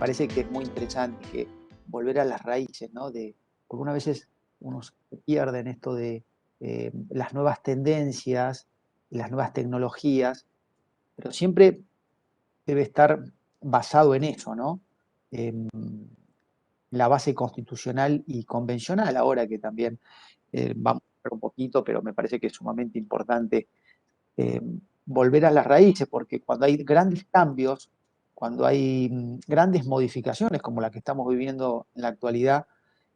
parece que es muy interesante que volver a las raíces, ¿no? Porque unas veces uno se pierde en esto de las nuevas tendencias, las nuevas tecnologías, pero siempre debe estar basado en eso, ¿no? La base constitucional y convencional, ahora que también vamos a ver un poquito, pero me parece que es sumamente importante eh, volver a las raíces, porque cuando hay grandes cambios, cuando hay grandes modificaciones como la que estamos viviendo en la actualidad,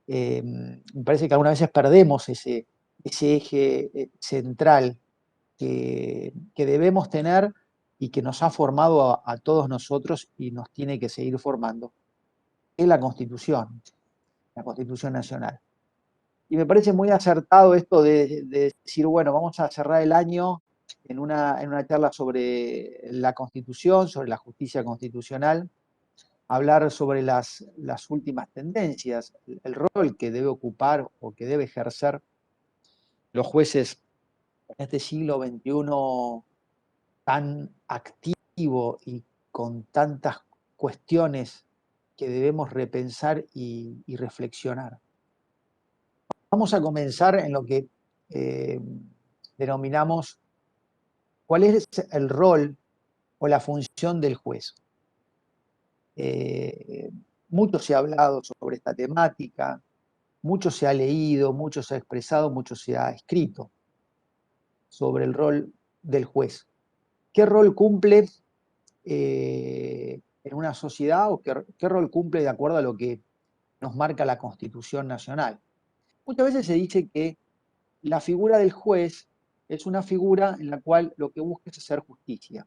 me parece que algunas veces perdemos ese eje central que debemos tener y que nos ha formado a todos nosotros y nos tiene que seguir formando, es la Constitución Nacional. Y me parece muy acertado esto de decir, bueno, vamos a cerrar el año en una charla sobre la Constitución, sobre la justicia constitucional, hablar sobre las últimas tendencias, el rol que debe ocupar o que debe ejercer los jueces en este siglo XXI tan activo y con tantas cuestiones que debemos repensar y reflexionar. Vamos a comenzar en lo que eh, denominamos cuál es el rol o la función del juez. Eh, Mucho se ha hablado sobre esta temática, mucho se ha leído, mucho se ha expresado, mucho se ha escrito sobre el rol del juez. ¿Qué rol cumple en una sociedad o qué rol cumple de acuerdo a lo que nos marca la Constitución Nacional? Muchas veces se dice que la figura del juez es una figura en la cual lo que busca es hacer justicia.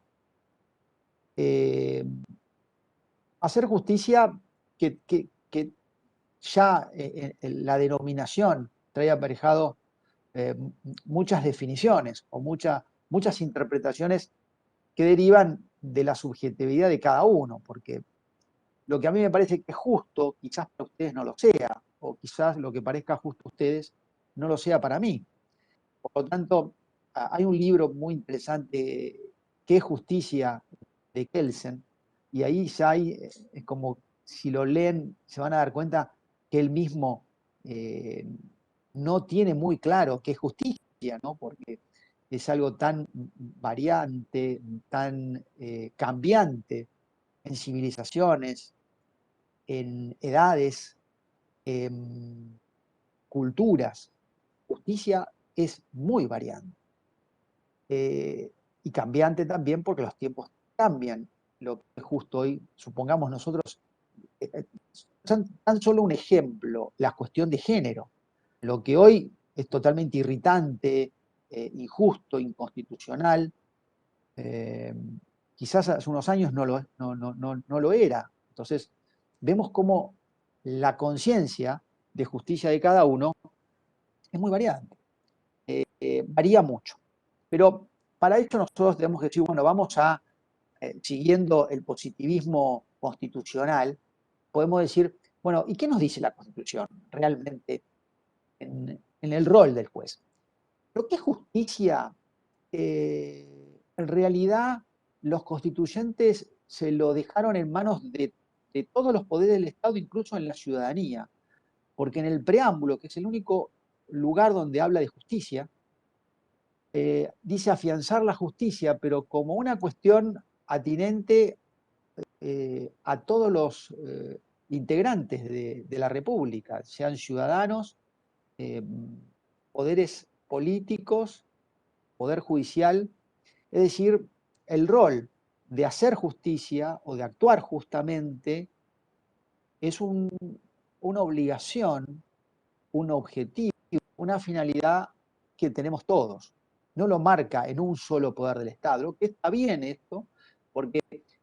Eh, Hacer justicia que ya la denominación trae aparejado eh, muchas definiciones o muchas interpretaciones que derivan de la subjetividad de cada uno, porque lo que a mí me parece que es justo, quizás para ustedes no lo sea, o quizás lo que parezca justo a ustedes no lo sea para mí. Por lo tanto, hay un libro muy interesante, ¿Qué es justicia?, de Kelsen, y ahí ya hay, es como si lo leen, se van a dar cuenta que él mismo eh, no tiene muy claro qué es justicia, ¿no? Porque es algo tan variante, tan cambiante en civilizaciones, en edades, en culturas. Justicia es muy variante y cambiante también porque los tiempos cambian. Lo que justo hoy, supongamos nosotros, tan solo un ejemplo, la cuestión de género. Lo que hoy es totalmente irritante, injusto, inconstitucional, eh, quizás hace unos años no lo era. Entonces, vemos cómo la conciencia de justicia de cada uno es muy variante, varía mucho. Pero para eso nosotros tenemos que decir, bueno, vamos a, siguiendo el positivismo constitucional, podemos decir, bueno, ¿y qué nos dice la Constitución realmente en el rol del juez? Lo que es justicia, en realidad los constituyentes se lo dejaron en manos de todos los poderes del Estado, incluso en la ciudadanía, porque en el preámbulo, que es el único lugar donde habla de justicia, dice afianzar la justicia, pero como una cuestión atinente a todos los integrantes de la República, sean ciudadanos, eh, poderes políticos, poder judicial, es decir, el rol de hacer justicia o de actuar justamente es una obligación, un objetivo, una finalidad que tenemos todos. No lo marca en un solo poder del Estado. Lo que está bien esto, porque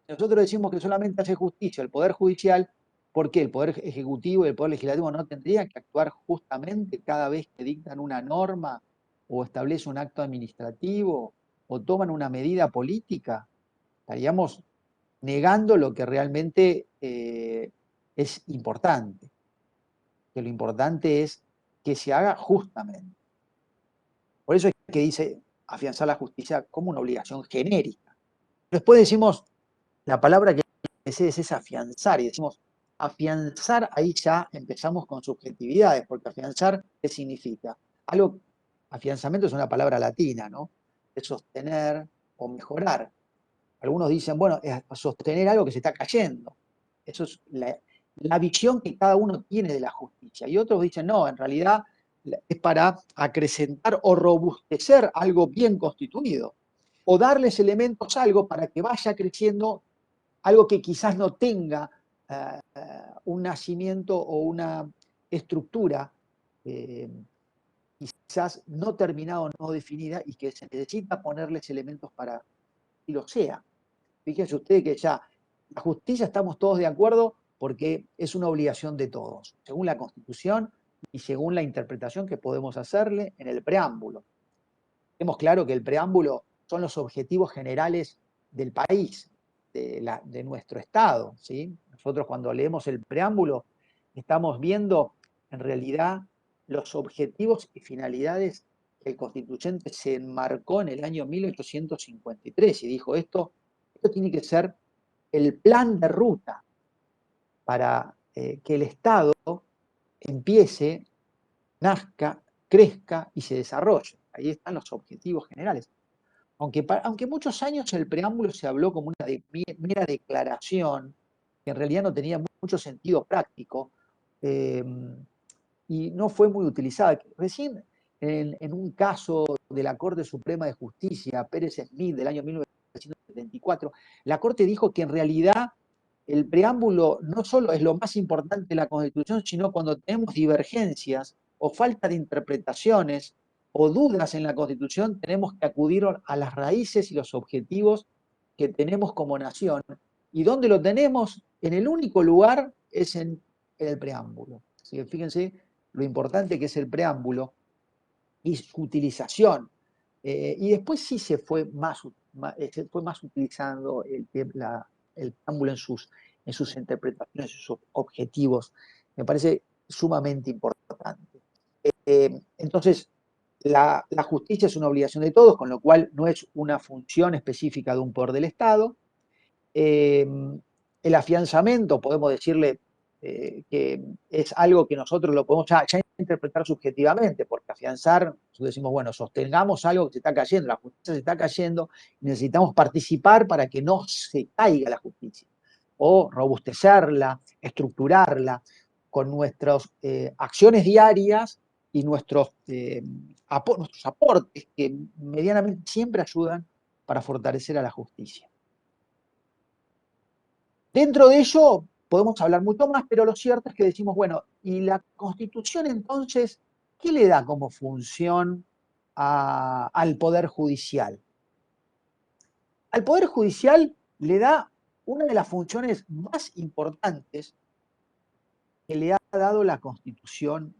nosotros decimos que solamente hace justicia el Poder Judicial, ¿por qué el Poder Ejecutivo y el Poder Legislativo no tendrían que actuar justamente cada vez que dictan una norma o establecen un acto administrativo o toman una medida política? Estaríamos negando lo que realmente es importante, que lo importante es que se haga justamente. Por eso es que dice afianzar la justicia como una obligación genérica. Después decimos, la palabra que es afianzar, y decimos, Afianzar, ahí ya empezamos con subjetividades, porque afianzar, ¿qué significa? Algo, afianzamiento es una palabra latina, ¿no? Es sostener o mejorar. Algunos dicen, bueno, es sostener algo que se está cayendo. Eso es la visión que cada uno tiene de la justicia. Y otros dicen, no, en realidad es para acrecentar o robustecer algo bien constituido, o darles elementos a algo para que vaya creciendo algo que quizás no tenga un nacimiento o una estructura eh, quizás no terminada o no definida y que se necesita ponerles elementos para que lo sea. Fíjense ustedes que ya la justicia estamos todos de acuerdo porque es una obligación de todos, según la Constitución y según la interpretación que podemos hacerle en el preámbulo. Tenemos claro que el preámbulo son los objetivos generales del país, de nuestro Estado. ¿Sí? Nosotros cuando leemos el preámbulo estamos viendo en realidad los objetivos y finalidades que el constituyente se enmarcó en el año 1853 y dijo esto tiene que ser el plan de ruta para que el Estado empiece, nazca, crezca y se desarrolle. Ahí están los objetivos generales. Aunque muchos años el preámbulo se habló como una mera declaración, que en realidad no tenía mucho sentido práctico, eh, y no fue muy utilizada. Recién en un caso de la Corte Suprema de Justicia, Pérez Smith, del año 1974, la Corte dijo que en realidad el preámbulo no solo es lo más importante de la Constitución, sino cuando tenemos divergencias o falta de interpretaciones o dudas en la Constitución, tenemos que acudir a las raíces y los objetivos que tenemos como nación. ¿Y dónde lo tenemos? En el único lugar es en el preámbulo. Así que fíjense lo importante que es el preámbulo y su utilización. Y después sí se fue más utilizando el preámbulo en sus interpretaciones, en sus objetivos. Me parece sumamente importante. Entonces, la justicia es una obligación de todos, con lo cual no es una función específica de un poder del Estado. El afianzamiento, podemos decirle que es algo que nosotros lo podemos ya interpretar subjetivamente, porque afianzar, nosotros decimos, bueno, sostengamos algo que se está cayendo, la justicia se está cayendo, y necesitamos participar para que no se caiga la justicia, o robustecerla, estructurarla con nuestras acciones diarias y nuestros aportes que medianamente siempre ayudan para fortalecer a la justicia. Dentro de ello podemos hablar mucho más, pero lo cierto es que decimos, bueno, ¿y la Constitución entonces qué le da como función al Poder Judicial? Al Poder Judicial le da una de las funciones más importantes que le ha dado la Constitución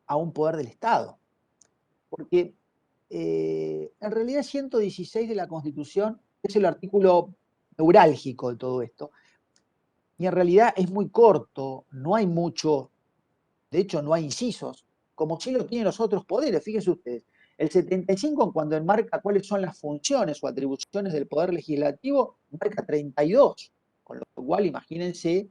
a un poder del Estado. Porque en realidad 116 de la Constitución es el artículo neurálgico de todo esto. Y en realidad es muy corto, no hay mucho, de hecho no hay incisos, como sí lo tienen los otros poderes. Fíjense ustedes, el 75 cuando enmarca cuáles son las funciones o atribuciones del Poder Legislativo, marca 32, con lo cual imagínense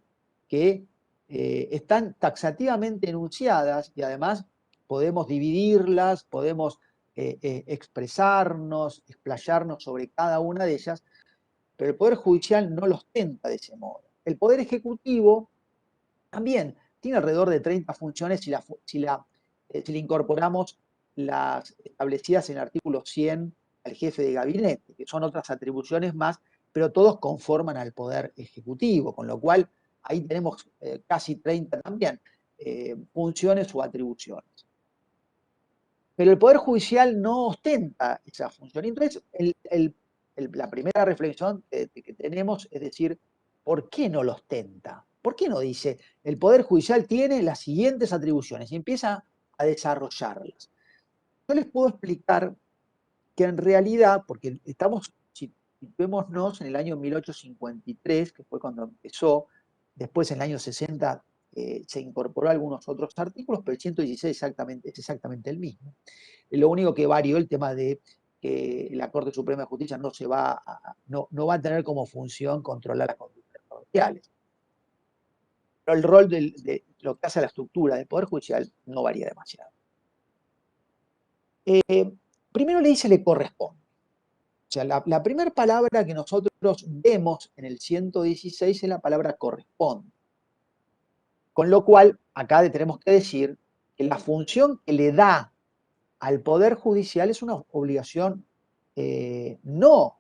que están taxativamente enunciadas y además podemos dividirlas, podemos expresarnos, explayarnos sobre cada una de ellas, pero el Poder Judicial no los tenta de ese modo. El Poder Ejecutivo también tiene alrededor de 30 funciones si le incorporamos las establecidas en el artículo 100 al jefe de gabinete, que son otras atribuciones más, pero todos conforman al Poder Ejecutivo, con lo cual ahí tenemos casi 30 también funciones o atribuciones. Pero el Poder Judicial no ostenta esa función. Entonces, la primera reflexión que tenemos es decir, ¿por qué no lo ostenta? ¿Por qué no dice, el Poder Judicial tiene las siguientes atribuciones y empieza a desarrollarlas? Yo les puedo explicar que en realidad, porque situémonos en el año 1853, que fue cuando empezó, después en el año 60 se incorporó algunos otros artículos, pero el 116 es exactamente el mismo. Lo único que varió el tema de que la Corte Suprema de Justicia no va a tener como función controlar las conductas judiciales. pero el rol de lo que hace a la estructura del Poder Judicial no varía demasiado. Primero le dice le corresponde. O sea, la primera palabra que nosotros vemos en el 116 es la palabra corresponde. Con lo cual, acá tenemos que decir que la función que le da al Poder Judicial es una obligación no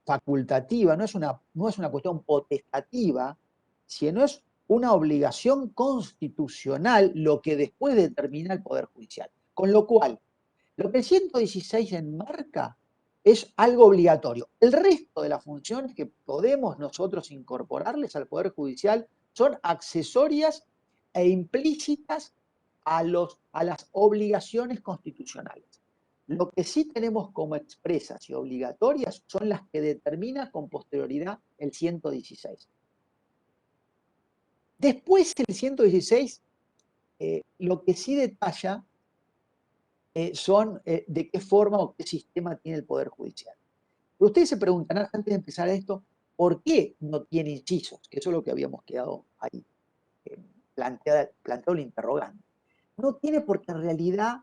facultativa, no es una cuestión potestativa, sino es una obligación constitucional lo que después determina el Poder Judicial. Con lo cual, lo que el 116 enmarca es algo obligatorio. El resto de las funciones que podemos nosotros incorporarles al Poder Judicial son accesorias e implícitas a las obligaciones constitucionales. Lo que sí tenemos como expresas y obligatorias son las que determina con posterioridad el 116. Después el 116, lo que sí detalla son de qué forma o qué sistema tiene el Poder Judicial. Pero ustedes se preguntarán, antes de empezar esto, ¿por qué no tiene incisos? Que eso es lo que habíamos quedado ahí, planteado el interrogante. No tiene porque en realidad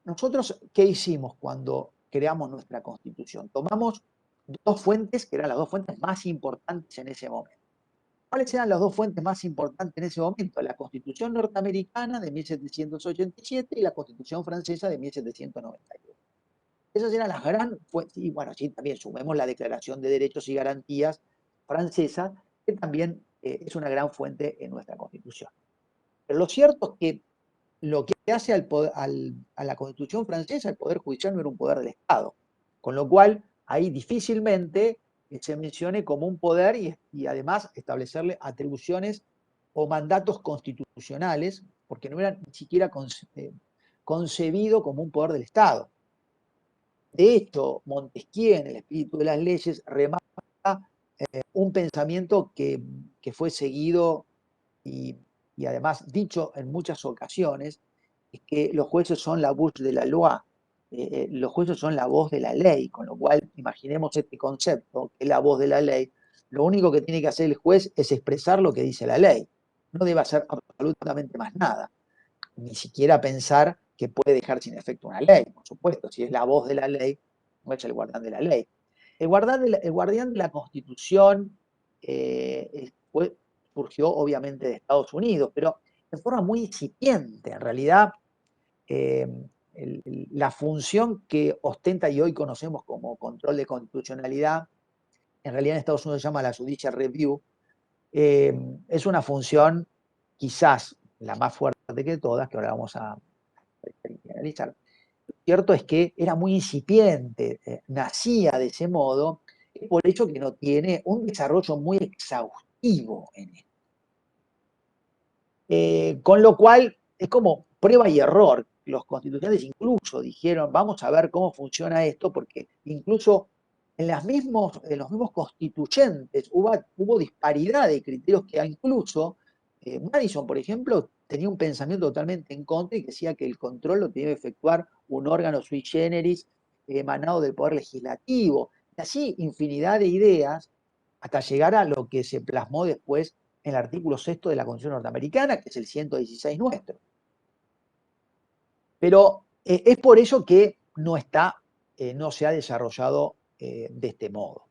nosotros, ¿qué hicimos cuando creamos nuestra Constitución? Tomamos dos fuentes, que eran las dos fuentes más importantes en ese momento. ¿Cuáles eran las dos fuentes más importantes en ese momento? La Constitución norteamericana de 1787 y la Constitución francesa de 1791. Esas eran las grandes fuentes, y bueno, sí, también sumemos la Declaración de Derechos y Garantías francesa, que también es una gran fuente en nuestra Constitución. Pero lo cierto es que lo que hace a la Constitución francesa, el Poder Judicial no era un poder del Estado, con lo cual ahí difícilmente se mencione como un poder y además establecerle atribuciones o mandatos constitucionales, porque no era ni siquiera concebido como un poder del Estado. De hecho, Montesquieu, en El espíritu de las leyes, remarca un pensamiento que fue seguido y además dicho en muchas ocasiones, es que los jueces son la bouche de la loi, los jueces son la voz de la ley, con lo cual imaginemos este concepto, que es la voz de la ley, lo único que tiene que hacer el juez es expresar lo que dice la ley, no debe hacer absolutamente más nada, ni siquiera pensar que puede dejar sin efecto una ley, por supuesto, si es la voz de la ley, no es el guardián de la ley. El guardián de la Constitución surgió obviamente de Estados Unidos, pero de forma muy incipiente. En realidad, la función que ostenta y hoy conocemos como control de constitucionalidad, en realidad en Estados Unidos se llama la Judicial Review, es una función quizás la más fuerte que todas, que ahora vamos a analizar. Lo cierto es que era muy incipiente, nacía de ese modo, por hecho que no tiene un desarrollo muy exhaustivo en esto. Con lo cual es como prueba y error. Los constitucionales incluso dijeron, vamos a ver cómo funciona esto, porque incluso en los mismos constituyentes hubo disparidad de criterios que incluso Madison, por ejemplo, tenía un pensamiento totalmente en contra y que decía que el control lo tenía que efectuar un órgano sui generis emanado del Poder Legislativo. Y así infinidad de ideas hasta llegar a lo que se plasmó después en el artículo 6 de la Constitución norteamericana, que es el 116 nuestro. Pero es por eso que no se ha desarrollado de este modo.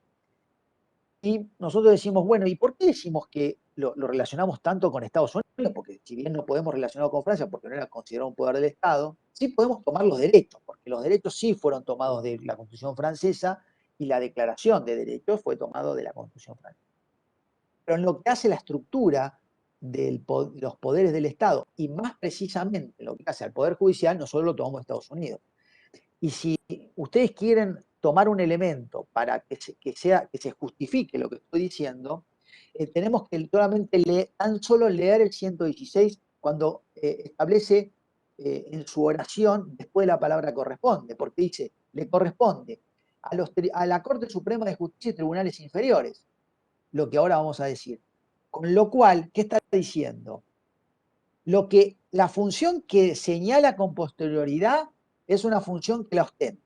Y nosotros decimos, bueno, ¿y por qué decimos que lo relacionamos tanto con Estados Unidos? Porque si bien no podemos relacionarlo con Francia porque no era considerado un poder del Estado, sí podemos tomar los derechos, porque los derechos sí fueron tomados de la Constitución francesa y la Declaración de Derechos fue tomado de la Constitución francesa. Pero en lo que hace la estructura de los poderes del Estado, y más precisamente lo que hace al Poder Judicial, nosotros lo tomamos de Estados Unidos. Y si ustedes quieren tomar un elemento para que se justifique lo que estoy diciendo, tenemos que tan solo leer el 116 cuando establece en su oración después de la palabra corresponde, porque dice, le corresponde a la Corte Suprema de Justicia y Tribunales Inferiores, lo que ahora vamos a decir. Con lo cual, ¿qué está diciendo? La función que señala con posterioridad es una función que la ostenta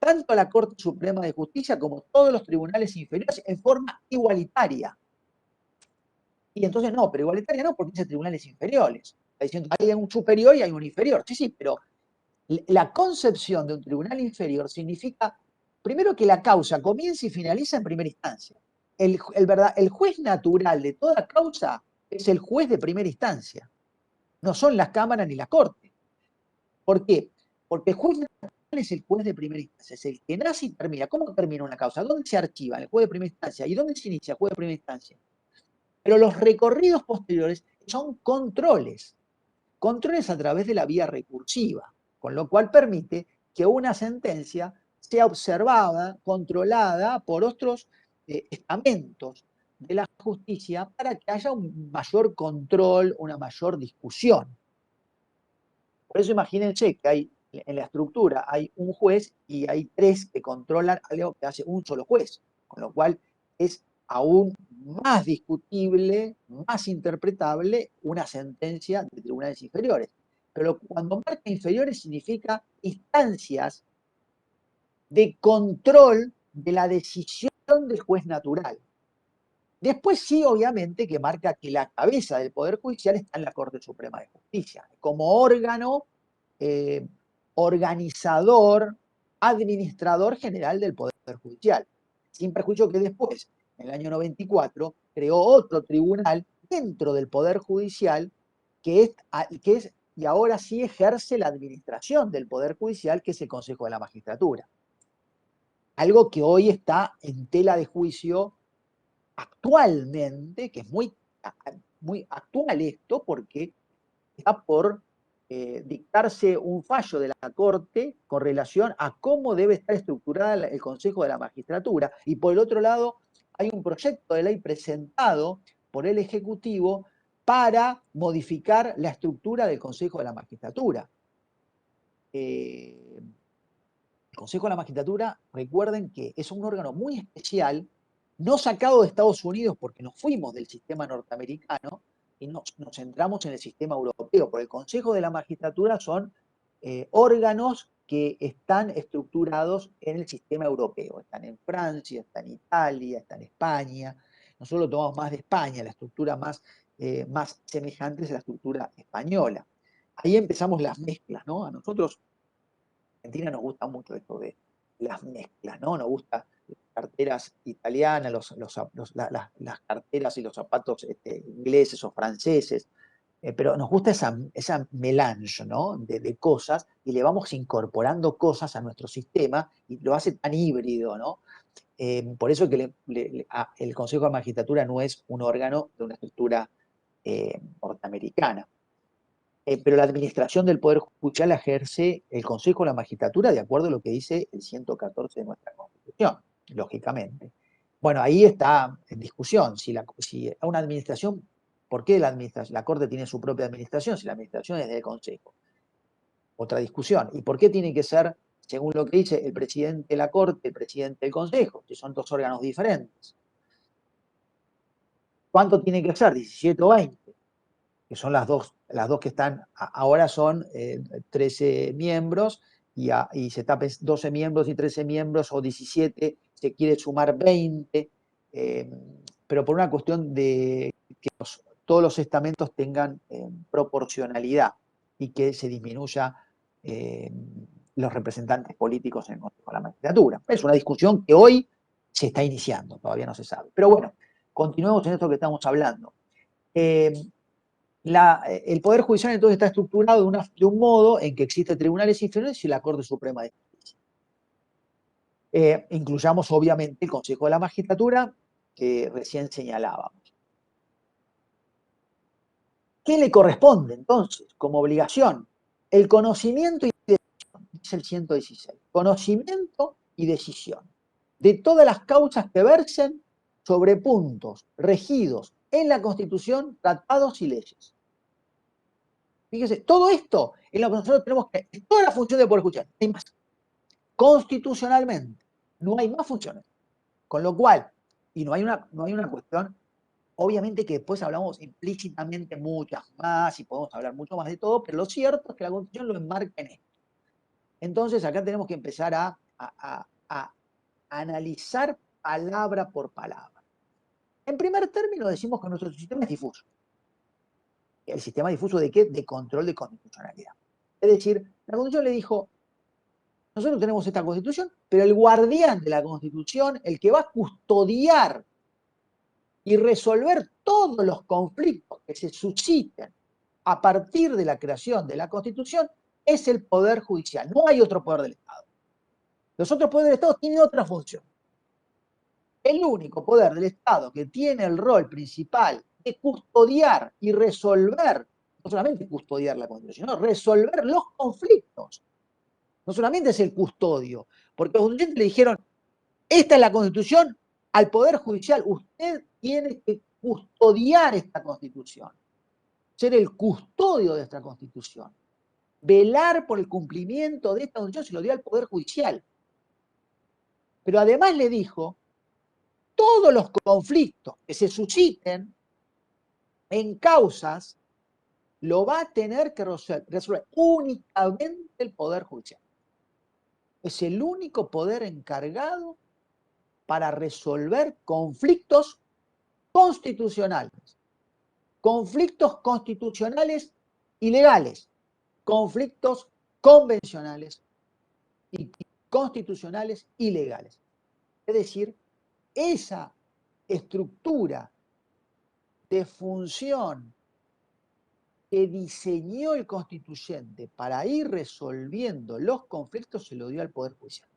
tanto la Corte Suprema de Justicia como todos los tribunales inferiores en forma igualitaria. Y entonces no, pero igualitaria no, porque dice tribunales inferiores. Está diciendo, hay un superior y hay un inferior. Sí, sí, pero la concepción de un tribunal inferior significa, primero, que la causa comienza y finaliza en primera instancia. El juez natural de toda causa es el juez de primera instancia. No son las cámaras ni la corte. ¿Por qué? Porque el juez natural es el juez de primera instancia, es el que nace y termina. ¿Cómo termina una causa? ¿Dónde se archiva? En el juez de primera instancia. ¿Y dónde se inicia? El juez de primera instancia. Pero los recorridos posteriores son controles. Controles a través de la vía recursiva, con lo cual permite que una sentencia sea observada, controlada por otros estamentos de la justicia para que haya un mayor control, una mayor discusión. Por eso imagínense que hay en la estructura hay un juez y hay tres que controlan algo que hace un solo juez, con lo cual es aún más discutible, más interpretable una sentencia de tribunales inferiores. Pero cuando marca inferiores significa instancias de control de la decisión del juez natural. Después sí, obviamente, que marca que la cabeza del Poder Judicial está en la Corte Suprema de Justicia, como órgano eh, organizador, administrador general del Poder Judicial. Sin perjuicio que después, en el año 94, creó otro tribunal dentro del Poder Judicial que es y ahora sí ejerce la administración del Poder Judicial, que es el Consejo de la Magistratura. Algo que hoy está en tela de juicio actualmente, que es muy actual esto, porque está por dictarse un fallo de la Corte con relación a cómo debe estar estructurada el Consejo de la Magistratura. Y por el otro lado, hay un proyecto de ley presentado por el Ejecutivo para modificar la estructura del Consejo de la Magistratura. El Consejo de la Magistratura, recuerden que es un órgano muy especial, no sacado de Estados Unidos porque nos fuimos del sistema norteamericano y nos centramos en el sistema europeo. Porque el Consejo de la Magistratura son órganos que están estructurados en el sistema europeo. Están en Francia, están en Italia, están en España. Nosotros lo tomamos más de España, la estructura más semejante es la estructura española. Ahí empezamos las mezclas, ¿no? A nosotros Argentina nos gusta mucho esto de las mezclas, ¿no? Nos gusta las carteras italianas, las carteras y los zapatos ingleses o franceses, pero nos gusta esa melange, ¿no? De cosas y le vamos incorporando cosas a nuestro sistema y lo hace tan híbrido, ¿no? Por eso que el Consejo de Magistratura no es un órgano de una estructura norteamericana. Pero la administración del Poder Judicial la ejerce el Consejo de la Magistratura de acuerdo a lo que dice el 114 de nuestra Constitución, lógicamente. Bueno, ahí está en discusión si una administración, ¿por qué la Corte tiene su propia administración si la administración es del Consejo? Otra discusión. ¿Y por qué tiene que ser, según lo que dice el presidente de la Corte, el presidente del Consejo, si son dos órganos diferentes? ¿Cuánto tiene que ser? ¿17 o 20? Que son las dos que están, ahora son 13 miembros y se está 12 miembros y 13 miembros o 17, se quiere sumar 20, pero por una cuestión de que todos los estamentos tengan proporcionalidad y que se disminuya los representantes políticos en el Consejo de la Magistratura. Es una discusión que hoy se está iniciando, todavía no se sabe. Pero bueno, continuemos en esto que estamos hablando. El Poder Judicial entonces está estructurado de un modo en que existen tribunales inferiores y la Corte Suprema de Justicia. Incluyamos obviamente el Consejo de la Magistratura que recién señalábamos. ¿Qué le corresponde entonces como obligación? El conocimiento y decisión, dice el 116. Conocimiento y decisión de todas las causas que versen sobre puntos regidos en la Constitución, tratados y leyes. Fíjese, todo esto es lo que nosotros tenemos que. Es toda la función del Poder Judicial. No hay más. Constitucionalmente, no hay más funciones. Con lo cual, y no hay una cuestión, obviamente que después hablamos implícitamente muchas más y podemos hablar mucho más de todo, pero lo cierto es que la Constitución lo enmarca en esto. Entonces, acá tenemos que empezar a analizar palabra por palabra. En primer término decimos que nuestro sistema es difuso. ¿El sistema difuso de qué? De control de constitucionalidad. Es decir, la Constitución le dijo, nosotros tenemos esta Constitución, pero el guardián de la Constitución, el que va a custodiar y resolver todos los conflictos que se susciten a partir de la creación de la Constitución, es el Poder Judicial. No hay otro poder del Estado. Los otros poderes del Estado tienen otra función. El único poder del Estado que tiene el rol principal de custodiar y resolver, no solamente custodiar la Constitución, sino resolver los conflictos. No solamente es el custodio, porque los constituyentes le dijeron, esta es la Constitución, al Poder Judicial, usted tiene que custodiar esta Constitución, ser el custodio de esta Constitución, velar por el cumplimiento de esta Constitución, se lo dio al Poder Judicial. Pero además le dijo, todos los conflictos que se susciten en causas, lo va a tener que resolver únicamente el Poder Judicial. Es el único poder encargado para resolver conflictos constitucionales. Conflictos constitucionales ilegales, conflictos convencionales y constitucionales ilegales. Es decir, esa estructura de función que diseñó el constituyente para ir resolviendo los conflictos se lo dio al Poder Judicial.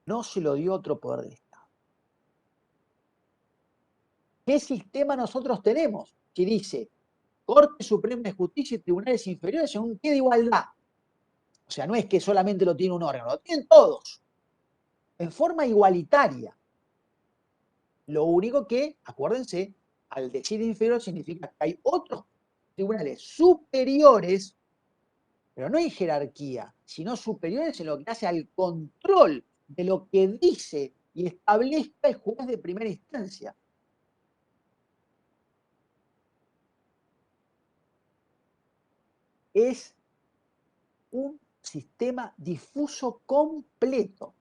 No se lo dio otro poder del Estado. ¿Qué sistema nosotros tenemos? Que dice Corte Suprema de Justicia y tribunales inferiores en un pie de igualdad. O sea, no es que solamente lo tiene un órgano, lo tienen todos, en forma igualitaria. Lo único que, acuérdense, al decir inferior significa que hay otros tribunales superiores, pero no en jerarquía, sino superiores en lo que hace al control de lo que dice y establezca el juez de primera instancia. Es un sistema difuso completo.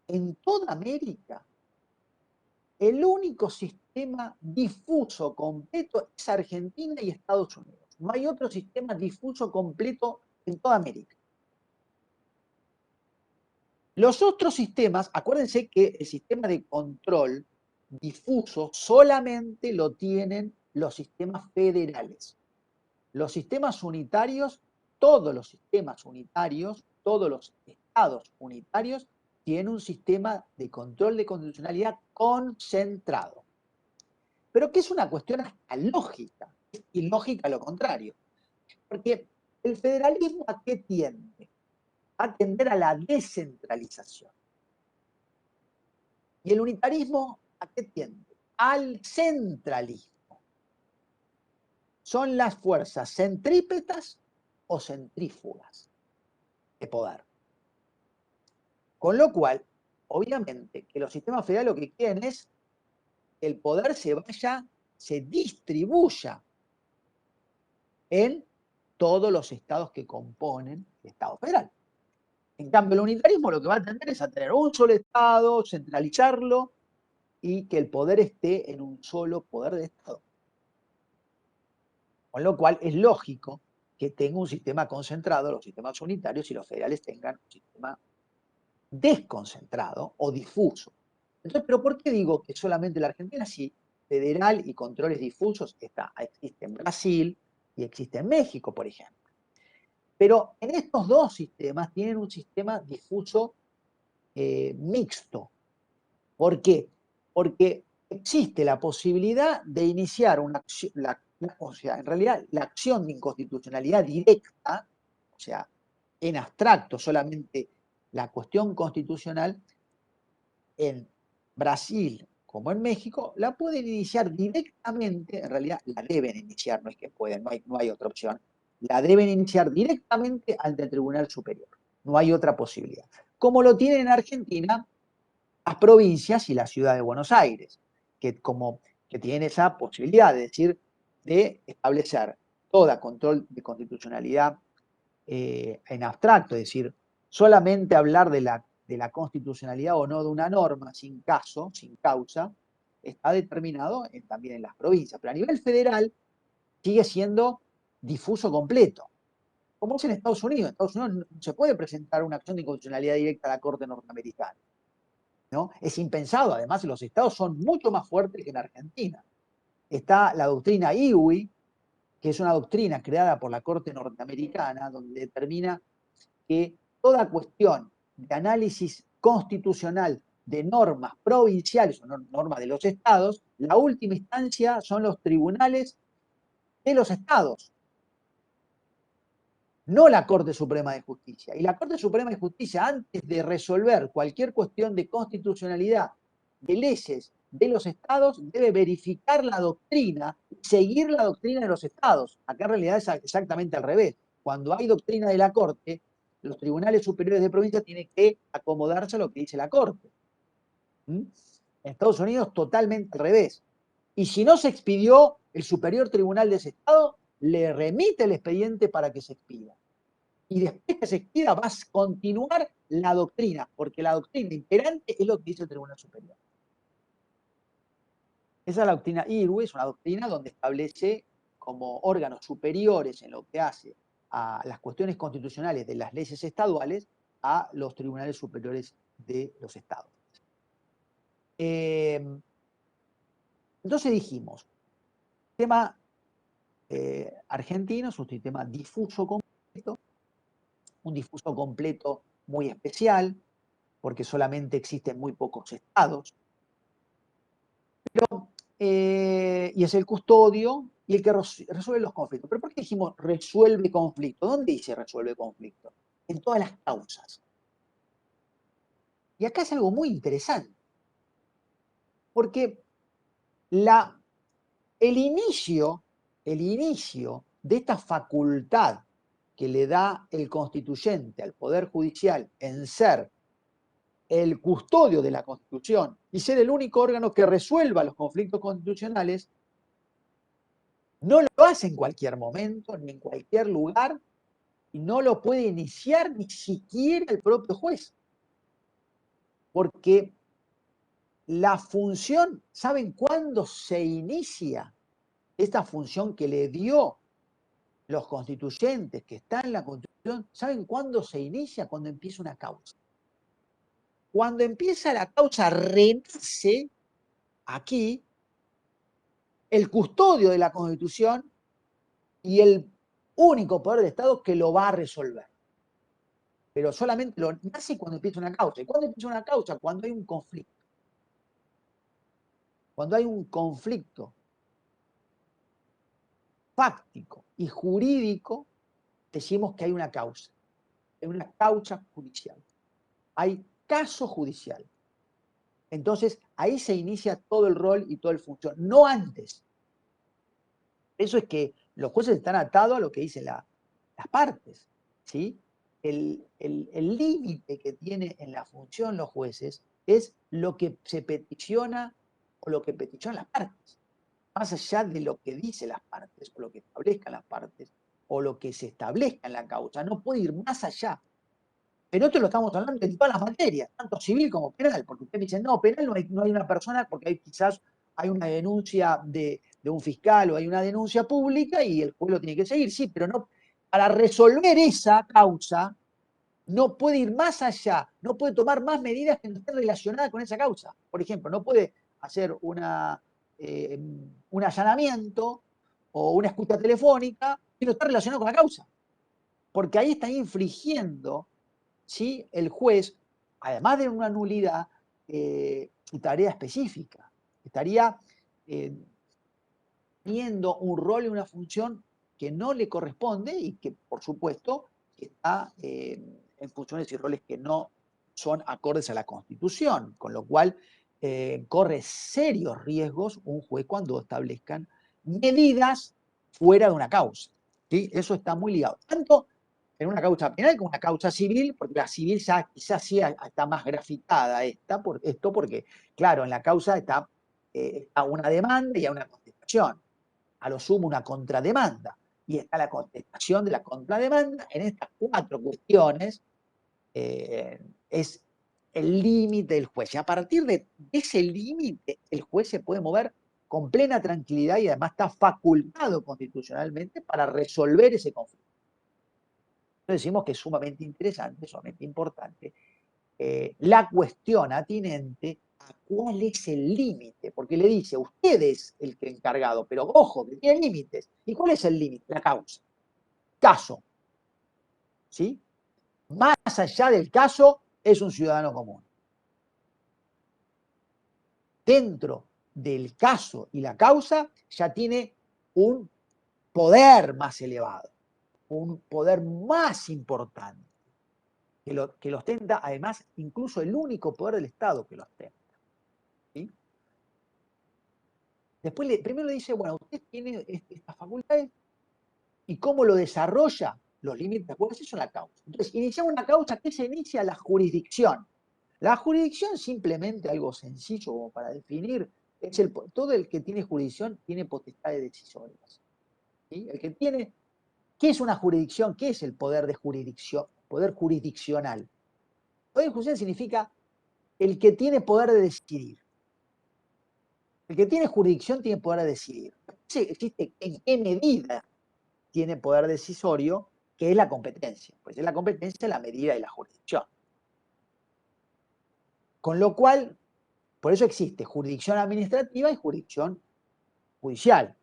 En toda América, el único sistema difuso completo es Argentina y Estados Unidos. No hay otro sistema difuso completo en toda América. Los otros sistemas, acuérdense que el sistema de control difuso solamente lo tienen los sistemas federales. Los sistemas unitarios, todos los sistemas unitarios, todos los estados unitarios tienen un sistema de control de constitucionalidad concentrado. Pero que es una cuestión hasta lógica, es ilógica lo contrario. Porque el federalismo ¿a qué tiende? A tender a la descentralización. Y el unitarismo ¿a qué tiende? Al centralismo. Son las fuerzas centrípetas o centrífugas de poder. Con lo cual, obviamente, que los sistemas federales lo que quieren es que el poder se distribuya en todos los estados que componen el Estado federal. En cambio, el unitarismo lo que va a tender es a tener un solo Estado, centralizarlo y que el poder esté en un solo poder de Estado. Con lo cual es lógico que tenga un sistema concentrado, los sistemas unitarios, y los federales tengan un sistema desconcentrado o difuso. Entonces, ¿pero por qué digo que solamente la Argentina? Si federal y controles difusos existe en Brasil y existe en México, por ejemplo. Pero en estos dos sistemas tienen un sistema difuso mixto. ¿Por qué? Porque existe la posibilidad de iniciar una acción, o sea, en realidad la acción de inconstitucionalidad directa, o sea, en abstracto solamente la cuestión constitucional, en Brasil como en México, la pueden iniciar directamente, en realidad la deben iniciar, no es que pueden, no hay otra opción, la deben iniciar directamente ante el Tribunal Superior. No hay otra posibilidad. Como lo tienen en Argentina las provincias y la ciudad de Buenos Aires, que tienen esa posibilidad de establecer toda control de constitucionalidad en abstracto, es decir, solamente hablar de la constitucionalidad o no de una norma sin caso, sin causa, está determinado también en las provincias. Pero a nivel federal sigue siendo difuso completo. Como es en Estados Unidos. En Estados Unidos no se puede presentar una acción de inconstitucionalidad directa a la Corte norteamericana, ¿no? Es impensado. Además, los estados son mucho más fuertes que en Argentina. Está la doctrina IWI, que es una doctrina creada por la Corte norteamericana, donde determina que toda cuestión de análisis constitucional de normas provinciales o normas de los estados, la última instancia son los tribunales de los estados, no la Corte Suprema de Justicia. Y la Corte Suprema de Justicia, antes de resolver cualquier cuestión de constitucionalidad de leyes de los estados, debe verificar la doctrina, seguir la doctrina de los estados. Acá en realidad es exactamente al revés. Cuando hay doctrina de la Corte, los tribunales superiores de provincia tienen que acomodarse a lo que dice la Corte. En Estados Unidos totalmente al revés. Y si no se expidió, el Superior Tribunal de ese estado le remite el expediente para que se expida. Y después que se expida va a continuar la doctrina, porque la doctrina imperante es lo que dice el Tribunal Superior. Esa es la doctrina IRWE, es una doctrina donde establece como órganos superiores en lo que hace a las cuestiones constitucionales de las leyes estaduales a los tribunales superiores de los estados. Entonces dijimos, tema argentino es un sistema difuso completo, un difuso completo muy especial, porque solamente existen muy pocos estados, pero, y es el custodio y el que resuelve los conflictos. ¿Pero por qué dijimos resuelve conflictos? ¿Dónde dice resuelve conflictos? En todas las causas. Y acá es algo muy interesante, porque el inicio de esta facultad que le da el constituyente al Poder Judicial en ser el custodio de la Constitución y ser el único órgano que resuelva los conflictos constitucionales, no lo hace en cualquier momento, ni en cualquier lugar, y no lo puede iniciar ni siquiera el propio juez. Porque la función, ¿saben cuándo se inicia esta función que le dio los constituyentes, que está en la Constitución? ¿Saben cuándo se inicia? Cuando empieza una causa. Cuando empieza la causa, renace aquí el custodio de la Constitución y el único poder del Estado que lo va a resolver. Pero solamente lo nace cuando empieza una causa. ¿Y cuándo empieza una causa? Cuando hay un conflicto. Cuando hay un conflicto fáctico y jurídico, decimos que hay una causa. Hay una causa judicial. Hay caso judicial. Entonces, ahí se inicia todo el rol y toda el función, no antes. Eso es que los jueces están atados a lo que dicen las partes, ¿sí? El límite que tiene en la función los jueces es lo que se peticiona o lo que peticionan las partes. Más allá de lo que dicen las partes, o lo que establezcan las partes, o lo que se establezca en la causa, no puede ir más allá. Pero esto lo estamos hablando en todas las materias, tanto civil como penal, porque usted me dice, no, penal no hay una persona, porque quizás hay una denuncia de un fiscal o hay una denuncia pública y el juez lo tiene que seguir, sí, pero no, para resolver esa causa no puede ir más allá, no puede tomar más medidas que no estén relacionadas con esa causa. Por ejemplo, no puede hacer un allanamiento o una escucha telefónica que no está relacionado con la causa, porque ahí está infringiendo, ¿sí?, el juez, además de una nulidad, su tarea específica. Estaría teniendo un rol y una función que no le corresponde y que, por supuesto, está en funciones y roles que no son acordes a la Constitución, con lo cual corre serios riesgos un juez cuando establezcan medidas fuera de una causa, ¿sí? Eso está muy ligado, tanto en una causa penal como en una causa civil, porque la civil ya quizás sí está más graficada esto, porque, claro, en la causa está una demanda y hay una contestación, a lo sumo una contrademanda, y está la contestación de la contrademanda. En estas cuatro cuestiones es el límite del juez. Y a partir de ese límite, el juez se puede mover con plena tranquilidad y además está facultado constitucionalmente para resolver ese conflicto. Entonces decimos que es sumamente interesante, sumamente importante, la cuestión atinente a cuál es el límite, porque le dice, usted es el que encargado, pero ojo, que tiene límites. ¿Y cuál es el límite? La causa. Caso. ¿Sí? Más allá del caso, es un ciudadano común. Dentro del caso y la causa ya tiene un poder más elevado, un poder más importante, que lo ostenta, además, incluso el único poder del Estado que lo ostenta. ¿Sí? Después, primero le dice, bueno, usted tiene estas facultades, ¿y cómo lo desarrolla? Los límites, ¿acuerdas? Eso es la causa. Entonces, iniciamos una causa que se inicia la jurisdicción. La jurisdicción, simplemente algo sencillo como para definir, es todo el que tiene jurisdicción tiene potestades decisorias. ¿Sí? El que tiene, ¿qué es una jurisdicción? ¿Qué es el poder de jurisdicción? Poder jurisdiccional. Poder jurisdiccional significa el que tiene poder de decidir. El que tiene jurisdicción tiene poder de decidir. Sí, existe en qué medida tiene poder decisorio, que es la competencia. Pues es la competencia, la medida y la jurisdicción. Con lo cual, por eso existe jurisdicción administrativa y jurisdicción judicial.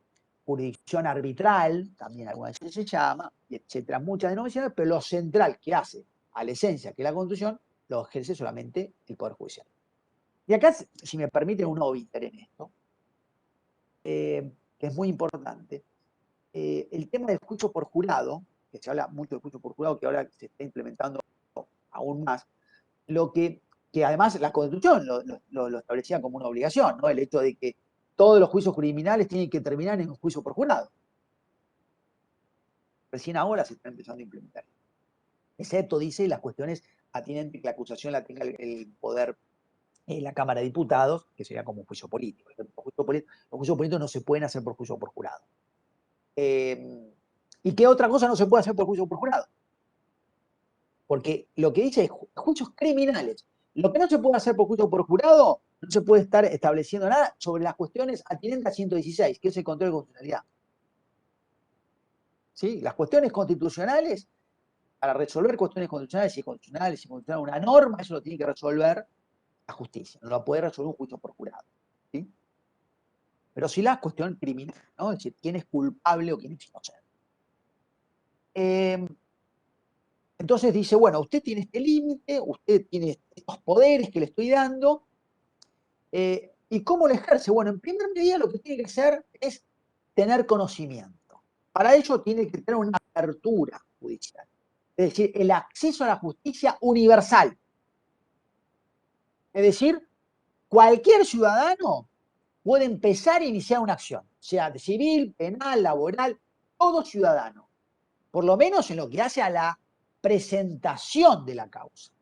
Jurisdicción arbitral, también algunas veces se llama, etcétera, muchas denominaciones, pero lo central que hace a la esencia, que es la Constitución, lo ejerce solamente el Poder Judicial. Y acá, si me permiten un obiter en esto, que es muy importante, el tema del juicio por jurado, que se habla mucho del juicio por jurado, que ahora se está implementando aún más, que además la Constitución lo establecía como una obligación, ¿no? El hecho de que todos los juicios criminales tienen que terminar en un juicio por jurado. Recién ahora se está empezando a implementar. Excepto, dice, las cuestiones atinentes que la acusación la tenga el poder en la Cámara de Diputados, que sería como un juicio político. Los juicios políticos no se pueden hacer por juicio por jurado. ¿Y qué otra cosa no se puede hacer por juicio por jurado? Porque lo que dice es juicios criminales. Lo que no se puede hacer por juicio por jurado, no se puede estar estableciendo nada sobre las cuestiones atinentes a 116, que es el control de constitucionalidad. ¿Sí? Las cuestiones constitucionales, para resolver cuestiones constitucionales, si es constitucional una norma, eso lo tiene que resolver la justicia, no lo puede resolver un juicio por jurado. ¿Sí? Pero sí la cuestión criminal, ¿no? Es decir, quién es culpable o quién es inocente. Entonces dice, bueno, usted tiene este límite, usted tiene estos poderes que le estoy dando, ¿y cómo lo ejerce? Bueno, en primer medida lo que tiene que hacer es tener conocimiento. Para ello tiene que tener una apertura judicial, es decir, el acceso a la justicia universal. Es decir, cualquier ciudadano puede empezar a iniciar una acción, sea de civil, penal, laboral, todo ciudadano, por lo menos en lo que hace a la presentación de la causa.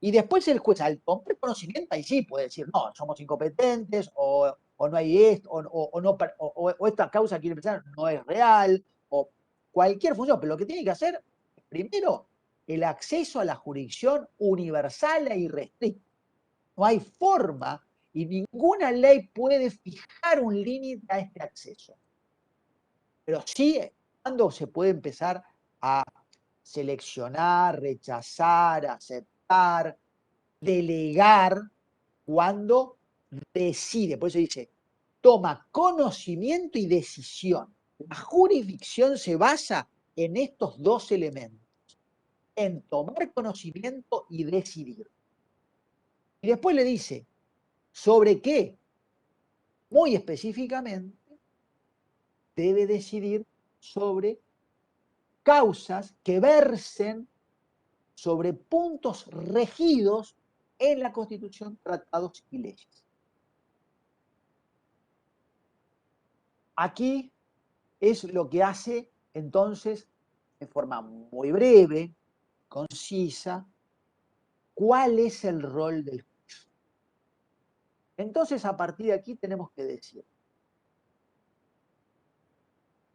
Y después el juez, al tomar conocimiento, ahí sí puede decir, no, somos incompetentes, o no hay esto, o esta causa que quiere empezar no es real, o cualquier función. Pero lo que tiene que hacer, primero, el acceso a la jurisdicción universal e irrestricta. No hay forma y ninguna ley puede fijar un límite a este acceso. Pero sí, cuando se puede empezar a seleccionar, rechazar, aceptar, delegar, cuando decide. Por eso dice, toma conocimiento y decisión. La jurisdicción se basa en estos dos elementos, en tomar conocimiento y decidir. Y después le dice, ¿sobre qué? Muy específicamente, debe decidir sobre causas que versen sobre puntos regidos en la Constitución, tratados y leyes. Aquí es lo que hace entonces, de forma muy breve, concisa, cuál es el rol del juez. Entonces, a partir de aquí tenemos que decir,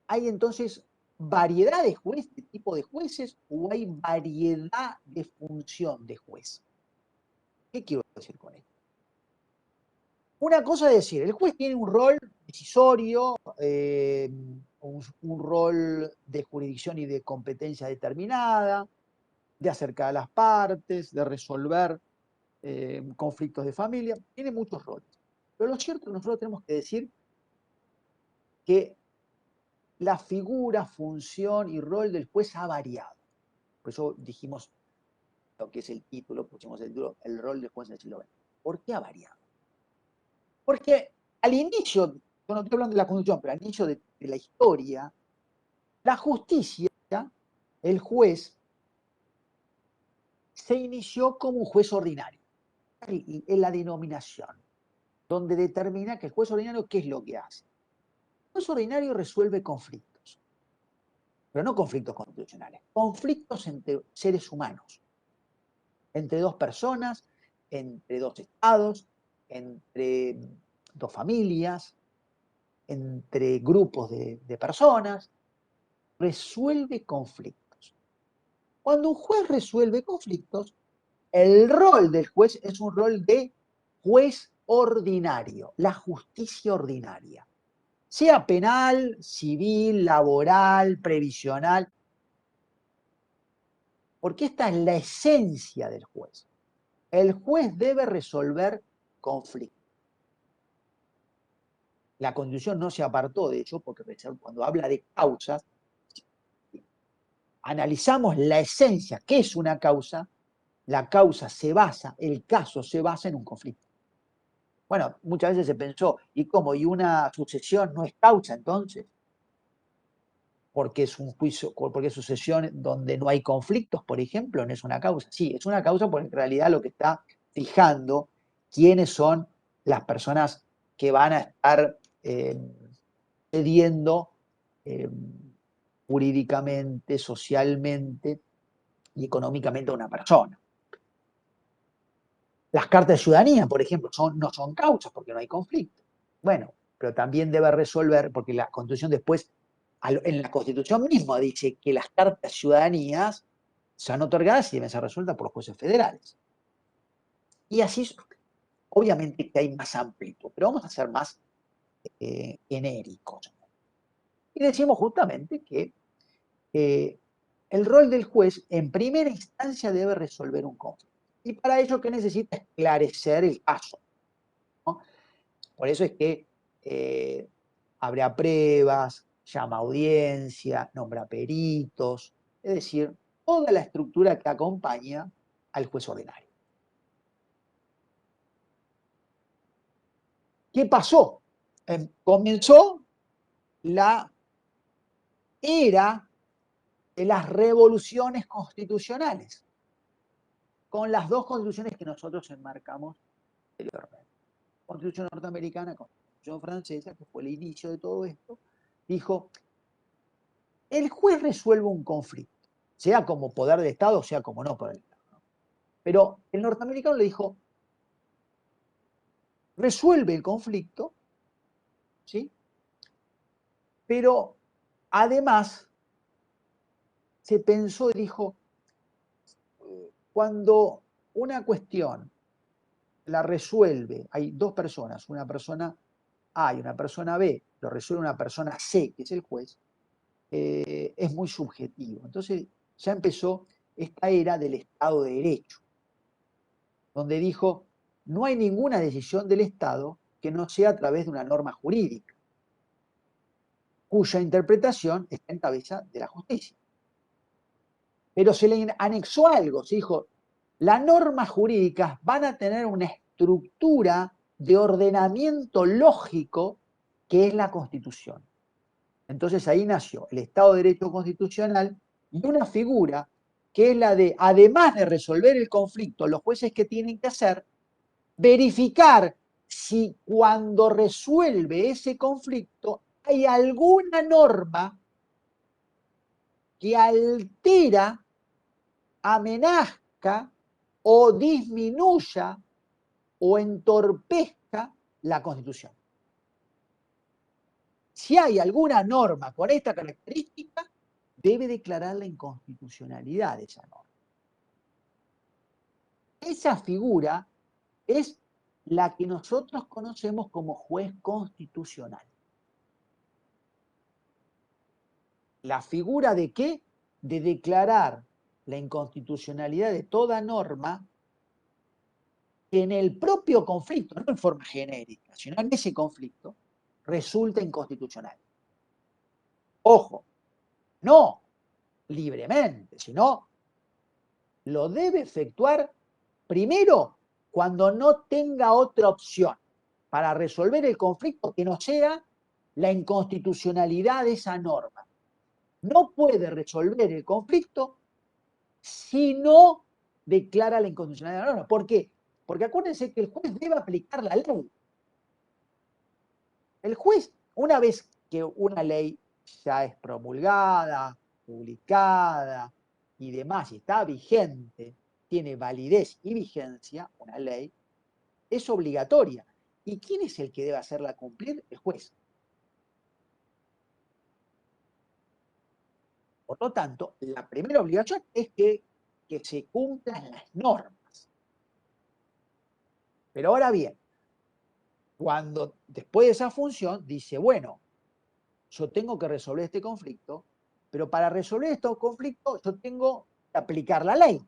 hay entonces variedad de jueces, de tipo de jueces, o hay variedad de función de juez. ¿Qué quiero decir con esto? Una cosa es decir, el juez tiene un rol decisorio, un rol de jurisdicción y de competencia determinada, de acercar a las partes, de resolver conflictos de familia, tiene muchos roles. Pero lo cierto es que nosotros tenemos que decir que la figura, función y rol del juez ha variado. Por eso dijimos lo que es el título, pusimos el título, el rol del juez en el siglo XX. ¿Por qué ha variado? Porque al inicio, yo no estoy hablando de la Constitución, pero al inicio de la historia, la justicia, el juez, se inició como un juez ordinario. Y es la denominación, donde determina que el juez ordinario, ¿qué es lo que hace? El juez ordinario resuelve conflictos, pero no conflictos constitucionales, conflictos entre seres humanos, entre dos personas, entre dos estados, entre dos familias, entre grupos de personas, resuelve conflictos. Cuando un juez resuelve conflictos, el rol del juez es un rol de juez ordinario, la justicia ordinaria, sea penal, civil, laboral, previsional, porque esta es la esencia del juez. El juez debe resolver conflictos. La Constitución no se apartó de hecho, porque cuando habla de causas, analizamos la esencia, ¿qué es una causa? La causa se basa, el caso se basa en un conflicto. Bueno, muchas veces se pensó, ¿y cómo? ¿Y una sucesión no es causa entonces? Porque es un juicio, porque es sucesión donde no hay conflictos, por ejemplo, no es una causa. Sí, es una causa porque en realidad lo que está fijando quiénes son las personas que van a estar cediendo jurídicamente, socialmente y económicamente a una persona. Las cartas de ciudadanía, por ejemplo, no son causas porque no hay conflicto. Bueno, pero también debe resolver, porque la Constitución después, en la Constitución misma dice que las cartas de ciudadanías son otorgadas y deben ser resueltas por los jueces federales. Y así, obviamente que hay más amplitud, pero vamos a ser más genéricos. Y decimos justamente que el rol del juez en primera instancia debe resolver un conflicto. Y para ello, ¿qué necesita? Esclarecer el caso, ¿no? Por eso es que abre a pruebas, llama a audiencia, nombra peritos, es decir, toda la estructura que acompaña al juez ordinario. ¿Qué pasó? Comenzó la era de las revoluciones constitucionales, con las dos constituciones que nosotros enmarcamos anteriormente. Constitución norteamericana, Constitución francesa, que fue el inicio de todo esto, dijo, el juez resuelve un conflicto, sea como poder de Estado, sea como no poder de Estado. Pero el norteamericano le dijo, resuelve el conflicto, ¿sí? Pero además se pensó y dijo, cuando una cuestión la resuelve, hay dos personas, una persona A y una persona B, lo resuelve una persona C, que es el juez, es muy subjetivo. Entonces ya empezó esta era del Estado de Derecho, donde dijo, no hay ninguna decisión del Estado que no sea a través de una norma jurídica, cuya interpretación está en cabeza de la justicia. Pero se le anexó algo, se dijo, las normas jurídicas van a tener una estructura de ordenamiento lógico que es la Constitución. Entonces ahí nació el Estado de Derecho Constitucional y una figura que es la de, además de resolver el conflicto, los jueces que tienen que hacer, verificar si cuando resuelve ese conflicto hay alguna norma que altera, amenazca o disminuya o entorpezca la Constitución. Si hay alguna norma con esta característica, debe declarar la inconstitucionalidad de esa norma. Esa figura es la que nosotros conocemos como juez constitucional. ¿La figura de qué? De declarar la inconstitucionalidad de toda norma que en el propio conflicto, no en forma genérica, sino en ese conflicto, resulta inconstitucional. Ojo, no libremente, sino lo debe efectuar primero cuando no tenga otra opción para resolver el conflicto que no sea la inconstitucionalidad de esa norma. No puede resolver el conflicto si no declara la inconstitucionalidad de la norma. ¿Por qué? Porque acuérdense que el juez debe aplicar la ley. El juez, una vez que una ley ya es promulgada, publicada y demás, y está vigente, tiene validez y vigencia, una ley, es obligatoria. ¿Y quién es el que debe hacerla cumplir? El juez. Por lo tanto, la primera obligación es que se cumplan las normas. Pero ahora bien, cuando después de esa función dice, bueno, yo tengo que resolver este conflicto, pero para resolver estos conflictos yo tengo que aplicar la ley.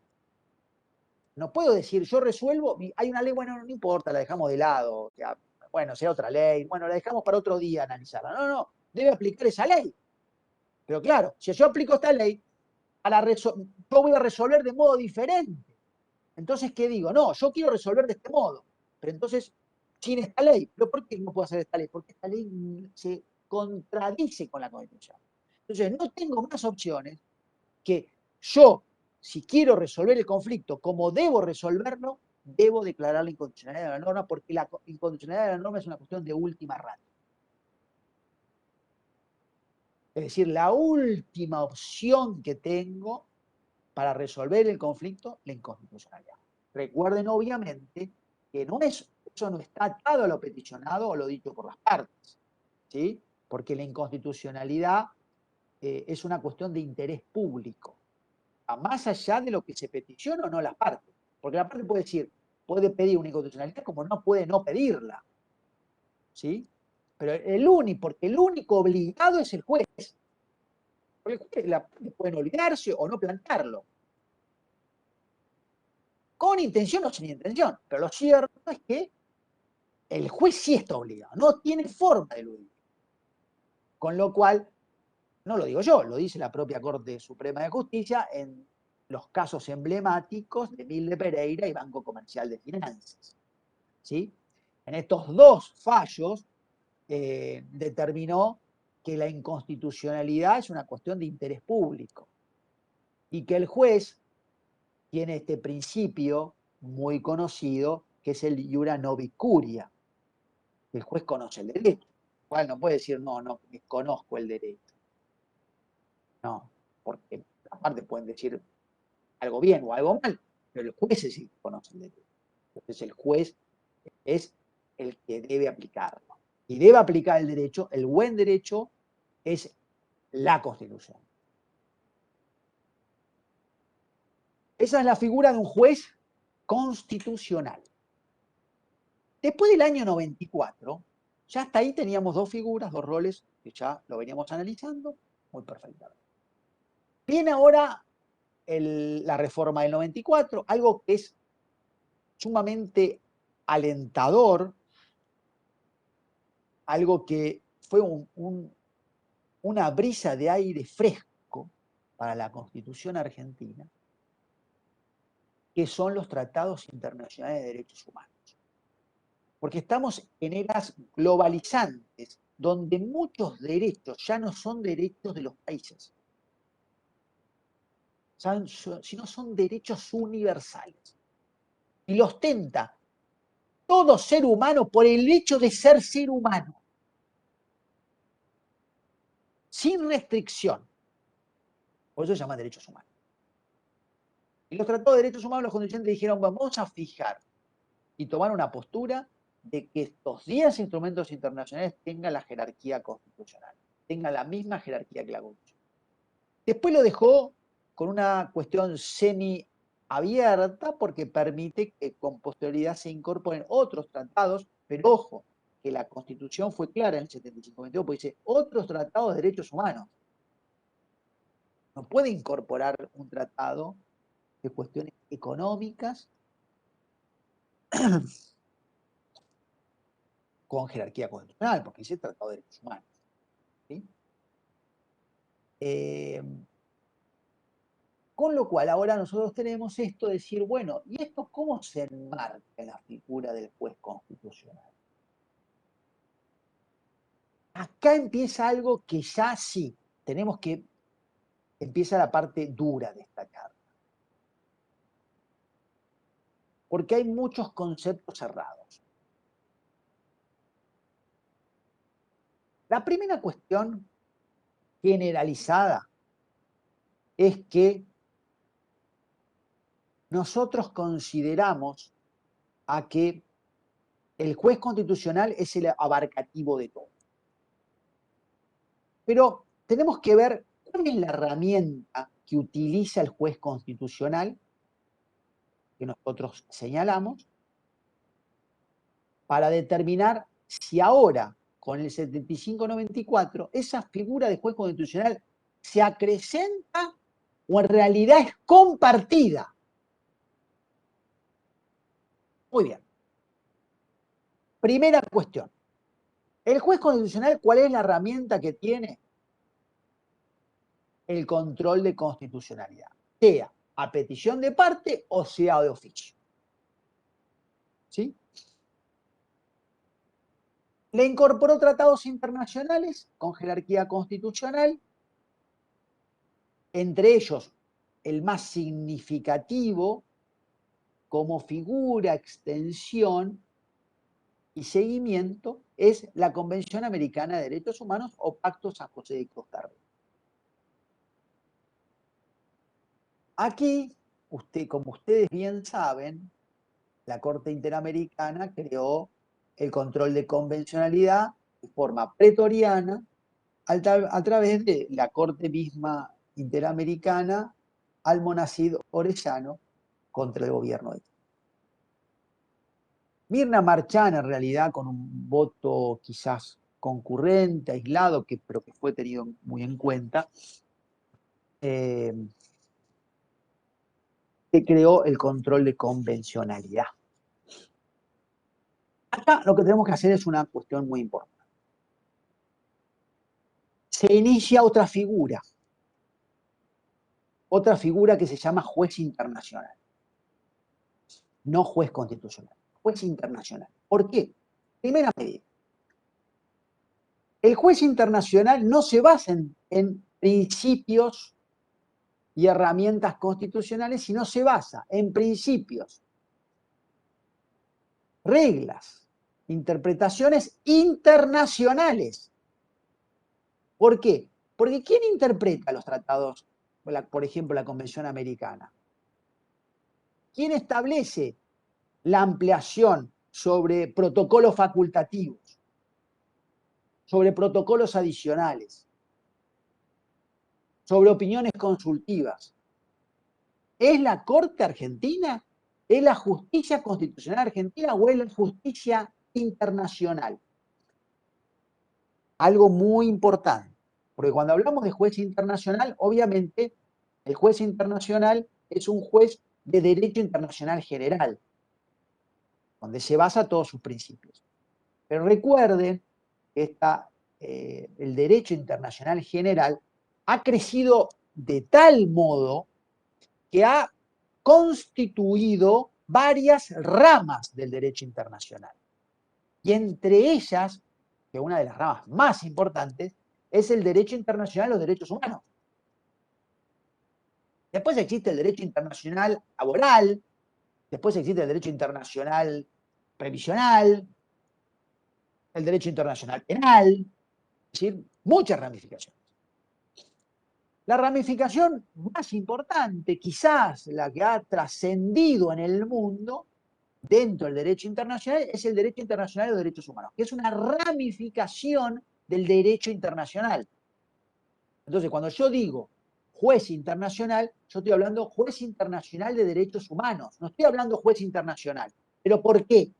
No puedo decir, yo resuelvo, hay una ley, bueno, no importa, la dejamos de lado, ya, bueno, sea otra ley, bueno, la dejamos para otro día analizarla. No, no, debe aplicar esa ley. Pero claro, si yo aplico esta ley, yo voy a resolver de modo diferente. Entonces, ¿qué digo? No, yo quiero resolver de este modo, pero entonces, sin esta ley. ¿Pero por qué no puedo hacer esta ley? Porque esta ley se contradice con la Constitución. Entonces, no tengo más opciones que yo, si quiero resolver el conflicto como debo resolverlo, debo declarar la inconstitucionalidad de la norma, porque la inconstitucionalidad de la norma es una cuestión de última ratio. Es decir, la última opción que tengo para resolver el conflicto, la inconstitucionalidad. Recuerden, obviamente, que eso no está atado a lo peticionado o lo dicho por las partes, ¿sí? Porque la inconstitucionalidad es una cuestión de interés público, más allá de lo que se peticiona o no las partes. Porque la parte puede decir, puede pedir una inconstitucionalidad como no puede no pedirla, ¿sí? Pero porque el único obligado es el juez. Porque la parte pueden olvidarse o no plantearlo. Con intención o sin intención. Pero lo cierto es que el juez sí está obligado, no tiene forma de eludir. Con lo cual, no lo digo yo, lo dice la propia Corte Suprema de Justicia en los casos emblemáticos de Milde Pereira y Banco Comercial de Finanzas. ¿Sí? En estos dos fallos determinó que la inconstitucionalidad es una cuestión de interés público y que el juez tiene este principio muy conocido que es el iura novi curia. El juez conoce el derecho, el cual no puede decir, no, desconozco el derecho. No, porque aparte pueden decir algo bien o algo mal, pero el juez es el que conoce el derecho. Entonces el juez es el que debe aplicarlo. Y debe aplicar el derecho, el buen derecho es la Constitución. Esa es la figura de un juez constitucional. Después del año 94, ya hasta ahí teníamos dos figuras, dos roles, que ya lo veníamos analizando muy perfectamente. Viene ahora la reforma del 94, algo que es sumamente alentador, algo que fue una brisa de aire fresco para la Constitución argentina, que son los tratados internacionales de derechos humanos. Porque estamos en eras globalizantes, donde muchos derechos ya no son derechos de los países, sino son derechos universales. Y los ostenta todo ser humano por el hecho de ser ser humano, sin restricción. Por eso se llaman derechos humanos. Y los tratados de derechos humanos, los constituyentes dijeron, vamos a fijar y tomar una postura de que estos 10 instrumentos internacionales tengan la jerarquía constitucional, tengan la misma jerarquía que la Constitución. Después lo dejó con una cuestión semi-abierta porque permite que con posterioridad se incorporen otros tratados, pero ojo, que la Constitución fue clara en el 75-22, porque dice otros tratados de derechos humanos. No puede incorporar un tratado de cuestiones económicas con jerarquía constitucional, porque dice tratado de derechos humanos. ¿Sí? Con lo cual ahora nosotros tenemos esto de decir, bueno, ¿y esto cómo se enmarca en la figura del juez constitucional? Acá empieza algo que ya sí, tenemos que, empieza la parte dura de esta carta. Porque hay muchos conceptos cerrados. La primera cuestión generalizada es que nosotros consideramos a que el juez constitucional es el abarcativo de todo. Pero tenemos que ver cuál es la herramienta que utiliza el juez constitucional que nosotros señalamos para determinar si ahora, con el 75-94, esa figura de juez constitucional se acrecenta o en realidad es compartida. Muy bien. Primera cuestión. ¿El juez constitucional cuál es la herramienta que tiene? El control de constitucionalidad, sea a petición de parte o sea de oficio. ¿Sí? Le incorporó tratados internacionales con jerarquía constitucional, entre ellos el más significativo como figura, extensión y seguimiento es la Convención Americana de Derechos Humanos o Pacto San José de Costa Rica. Aquí, como ustedes bien saben, la Corte Interamericana creó el control de convencionalidad de forma pretoriana a través de la Corte misma Interamericana Almonacid Orellano contra el gobierno de Chile. Mirna Marchán, en realidad, con un voto quizás concurrente, aislado, pero que fue tenido muy en cuenta, que creó el control de convencionalidad. Acá lo que tenemos que hacer es una cuestión muy importante. Se inicia otra figura que se llama juez internacional, no juez constitucional, juez internacional. ¿Por qué? Primera medida. El juez internacional no se basa en principios y herramientas constitucionales, sino se basa en principios, reglas, interpretaciones internacionales. ¿Por qué? Porque ¿quién interpreta los tratados, por ejemplo, la Convención Americana? ¿Quién establece la ampliación sobre protocolos facultativos, sobre protocolos adicionales, sobre opiniones consultivas? ¿Es la Corte Argentina? ¿Es la justicia constitucional argentina o es la justicia internacional? Algo muy importante, porque cuando hablamos de juez internacional, obviamente el juez internacional es un juez de derecho internacional general, donde se basa todos sus principios. Pero recuerden que el derecho internacional general ha crecido de tal modo que ha constituido varias ramas del derecho internacional. Y entre ellas, que una de las ramas más importantes, es el derecho internacional a los derechos humanos. Después existe el derecho internacional laboral, después existe el derecho internacional previsional, el derecho internacional penal, es decir, muchas ramificaciones. La ramificación más importante, quizás la que ha trascendido en el mundo, dentro del derecho internacional, es el derecho internacional de los derechos humanos, que es una ramificación del derecho internacional. Entonces, cuando yo digo juez internacional, yo estoy hablando juez internacional de derechos humanos, no estoy hablando juez internacional. ¿Pero por qué?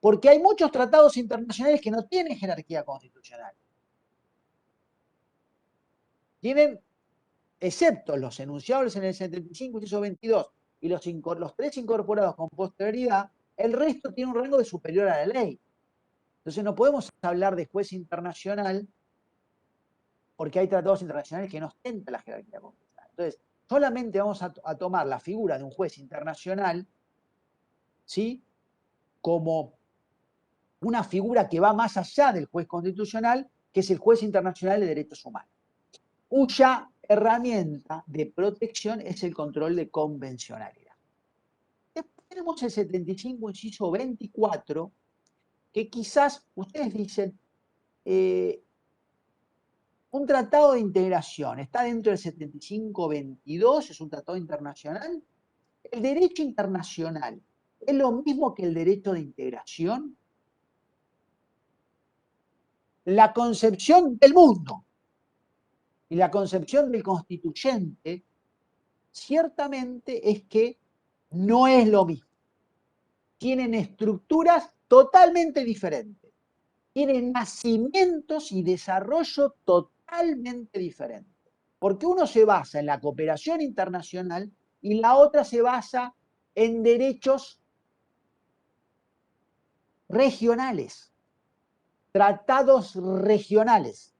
Porque hay muchos tratados internacionales que no tienen jerarquía constitucional. Tienen, excepto los enunciados en el 75, inciso 22, y los 3 incorporados con posterioridad, el resto tiene un rango de superior a la ley. Entonces no podemos hablar de juez internacional porque hay tratados internacionales que no ostentan la jerarquía constitucional. Entonces, solamente vamos a tomar la figura de un juez internacional, ¿sí?, como una figura que va más allá del juez constitucional, que es el juez internacional de derechos humanos, cuya herramienta de protección es el control de convencionalidad. Después tenemos el 75, inciso 24, que quizás ustedes dicen, un tratado de integración está dentro del 75-22, es un tratado internacional. ¿El derecho internacional es lo mismo que el derecho de integración? La concepción del mundo y la concepción del constituyente ciertamente es que no es lo mismo. Tienen estructuras totalmente diferentes. Tienen nacimientos y desarrollo totalmente diferentes. Porque uno se basa en la cooperación internacional y la otra se basa en derechos regionales, tratados regionales,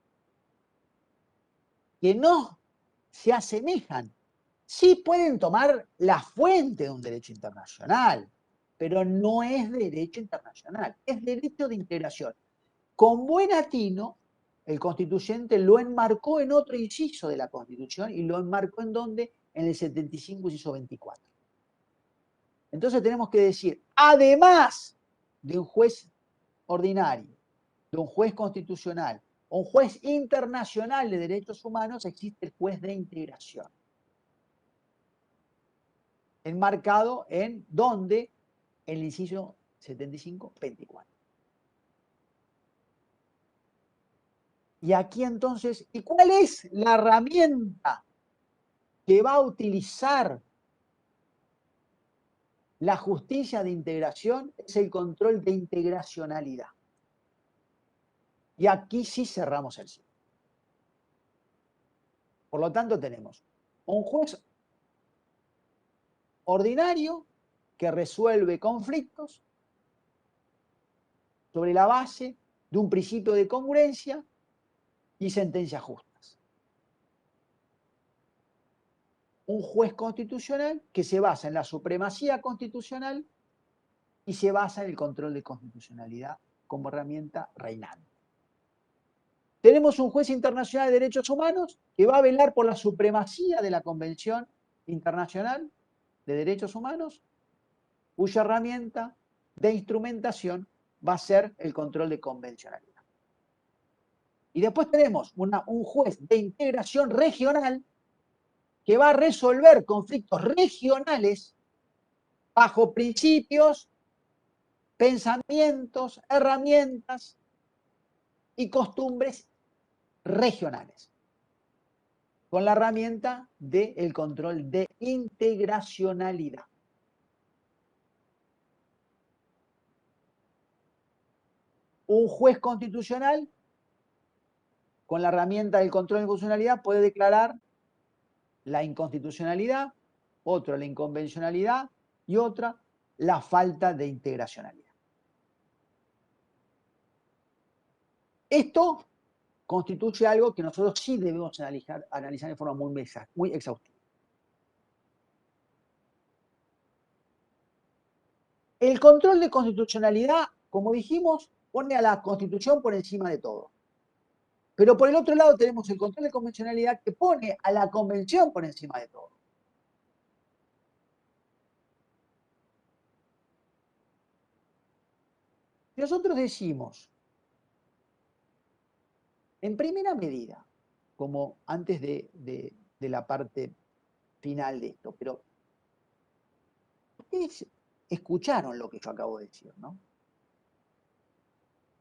que no se asemejan. Sí pueden tomar la fuente de un derecho internacional, pero no es derecho internacional, es derecho de integración. Con buen atino, el constituyente lo enmarcó en otro inciso de la Constitución y lo enmarcó en donde, en el 75, inciso 24. Entonces tenemos que decir, además de un juez ordinario, de un juez constitucional, o un juez internacional de derechos humanos, existe el juez de integración. Enmarcado en donde, en el inciso 75, 24. Y aquí entonces, ¿y cuál es la herramienta que va a utilizar la justicia de integración? Es el control de integracionalidad. Y aquí sí cerramos el ciclo. Por lo tanto, tenemos un juez ordinario que resuelve conflictos sobre la base de un principio de congruencia y sentencias justas. Un juez constitucional que se basa en la supremacía constitucional y se basa en el control de constitucionalidad como herramienta reinante. Tenemos un juez internacional de derechos humanos que va a velar por la supremacía de la Convención Internacional de Derechos Humanos, cuya herramienta de instrumentación va a ser el control de convencionalidad. Y después tenemos un juez de integración regional que va a resolver conflictos regionales bajo principios, pensamientos, herramientas y costumbres regionales, con la herramienta del control de integracionalidad. Un juez constitucional, con la herramienta del control de constitucionalidad, puede declarar la inconstitucionalidad, otro la inconvencionalidad y otra la falta de integracionalidad. Esto constituye algo que nosotros sí debemos analizar de forma muy exhaustiva. El control de constitucionalidad, como dijimos, pone a la Constitución por encima de todo. Pero por el otro lado tenemos el control de convencionalidad que pone a la Convención por encima de todo. Nosotros decimos, en primera medida, como antes de la parte final de esto, pero ustedes escucharon lo que yo acabo de decir, ¿no?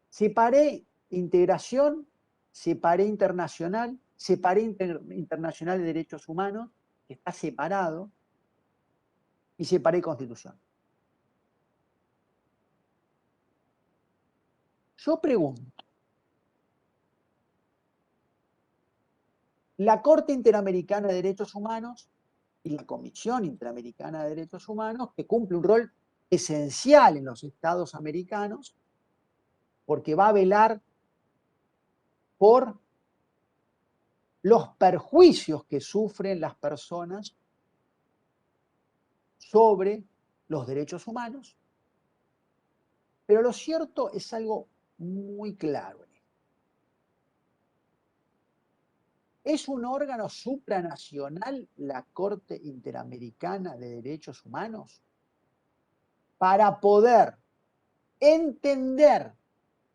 Separé integración, separé internacional, separé Internacional de Derechos Humanos, que está separado, y separé Constitución. Yo pregunto, la Corte Interamericana de Derechos Humanos y la Comisión Interamericana de Derechos Humanos, que cumple un rol esencial en los estados americanos, porque va a velar por los perjuicios que sufren las personas sobre los derechos humanos. Pero lo cierto es algo muy claro. ¿Es un órgano supranacional la Corte Interamericana de Derechos Humanos? Para poder entender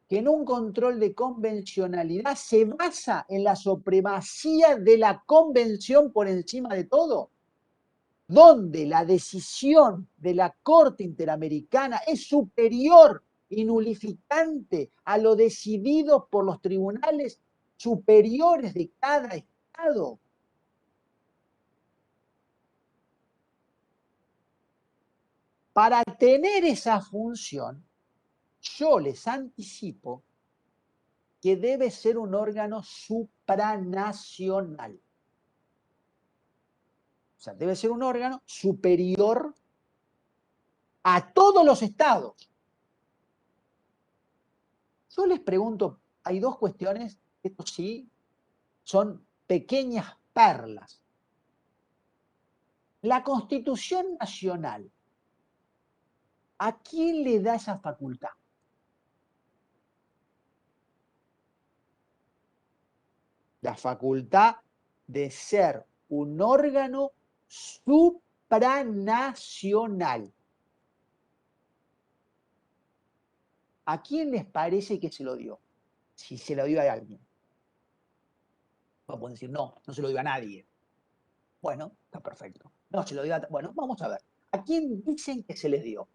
que en un control de convencionalidad se basa en la supremacía de la convención por encima de todo, donde la decisión de la Corte Interamericana es superior y nulificante a lo decidido por los tribunales superiores de cada estado. Para tener esa función, yo les anticipo que debe ser un órgano supranacional. O sea, debe ser un órgano superior a todos los estados. Yo les pregunto, hay dos cuestiones, esto sí, son pequeñas perlas. La Constitución Nacional, ¿a quién le da esa facultad? La facultad de ser un órgano supranacional. ¿A quién les parece que se lo dio? Si se lo dio a alguien. No pueden decir, no, no se lo dio a nadie. Bueno, está perfecto. No se lo dio a... Bueno, vamos a ver. ¿A quién dicen que se les dio?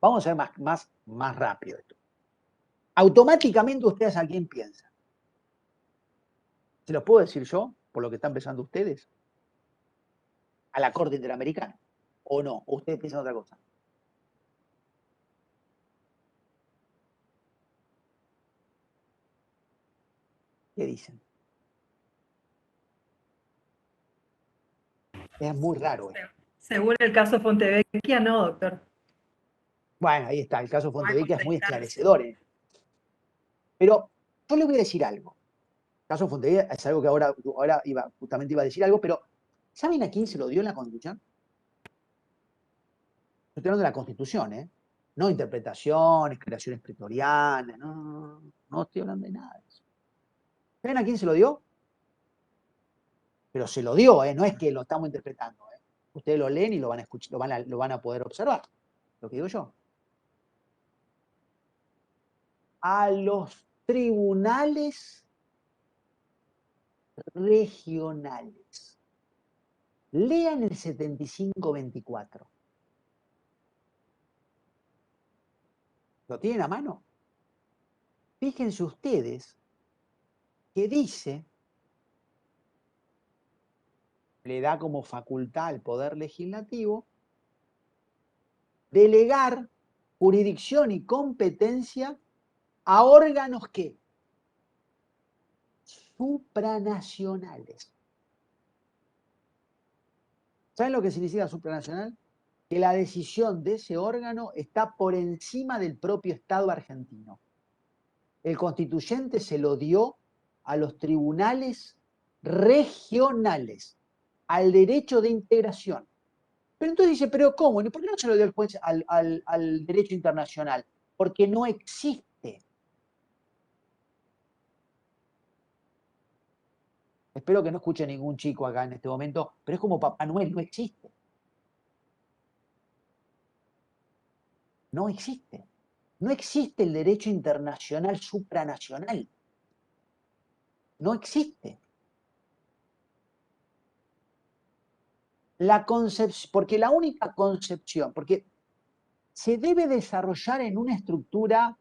Vamos a ser más rápido esto. Automáticamente ustedes a quién piensan. ¿Se los puedo decir yo, por lo que están pensando ustedes? ¿A la Corte Interamericana? ¿O no? ¿O ustedes piensan otra cosa? ¿Qué dicen? Es muy raro esto. Según el caso Fontevecchia, no, doctor. Bueno, ahí está, el caso Fontevecchia es muy esclarecedor. Pero yo les voy a decir algo. El caso Fontevecchia es algo que ahora justamente iba a decir algo, pero ¿saben a quién se lo dio en la Constitución? Estoy hablando de la Constitución, ¿eh? No interpretaciones, creaciones pretorianas, no estoy hablando de nada de eso. ¿Saben a quién se lo dio? Pero se lo dio, no es que lo estamos interpretando. Ustedes lo leen y lo van a escuchar, lo van a poder observar. Lo que digo yo. A los tribunales regionales. Lean el 7524. ¿Lo tienen a mano? Fíjense ustedes que dice, le da como facultad al Poder Legislativo delegar jurisdicción y competencia a órganos que supranacionales. ¿Saben lo que significa supranacional? Que la decisión de ese órgano está por encima del propio Estado argentino. El constituyente se lo dio a los tribunales regionales, al derecho de integración. Pero entonces dice, ¿pero cómo? ¿Por qué no se lo dio el juez al derecho internacional? Porque no existe. Espero que no escuche ningún chico acá en este momento, pero es como Papá Noel, no existe. No existe. No existe el derecho internacional supranacional. No existe. Porque la única concepción, porque se debe desarrollar en una estructura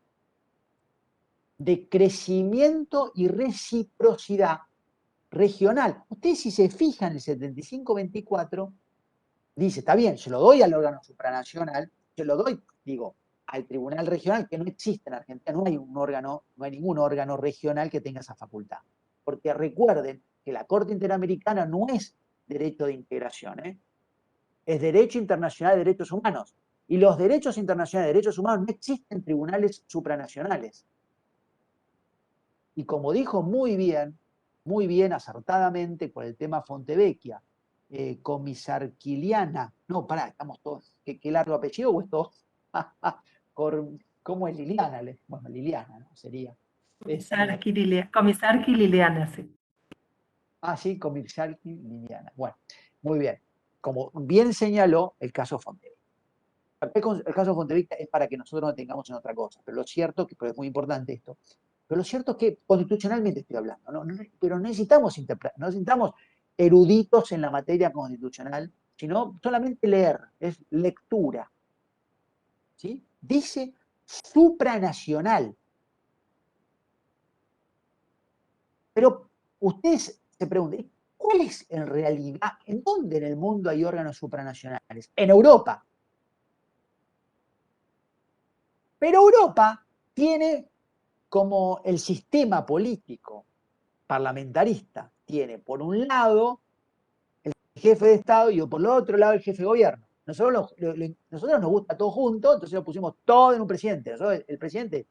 de crecimiento y reciprocidad regional. Ustedes si se fijan, el 75-24 dice, está bien, se lo doy al órgano supranacional, se lo doy, digo, al tribunal regional, que no existe en Argentina, no hay un órgano, no hay ningún órgano regional que tenga esa facultad. Porque recuerden que la Corte Interamericana no es derecho de integración, es derecho internacional de derechos humanos. Y los derechos internacionales de derechos humanos no existen tribunales supranacionales. Y como dijo muy bien, acertadamente, con el tema Fontevecchia, Comisarquiliana, no, pará, estamos todos, ¿qué largo apellido o esto? ¿Cómo es Liliana? Bueno, Liliana, ¿no? Sería. Comisarqui Liliana, sí. Sí, Comisarqui Liliana. Bueno, muy bien. Como bien señaló el caso Fontevecchia. El caso Fontevecchia es para que nosotros no tengamos en otra cosa, pero lo cierto, pero es muy importante esto, pero lo cierto es que constitucionalmente estoy hablando, ¿no? Pero no necesitamos eruditos en la materia constitucional, sino solamente leer, es lectura. ¿Sí? Dice supranacional. Pero ustedes se preguntan, ¿cuál es en realidad, en dónde en el mundo hay órganos supranacionales? En Europa. Pero Europa tiene como el sistema político parlamentarista, tiene por un lado el jefe de Estado y por el otro lado el jefe de gobierno. Nosotros nos gusta todo junto, entonces lo pusimos todo en un presidente. El presidente,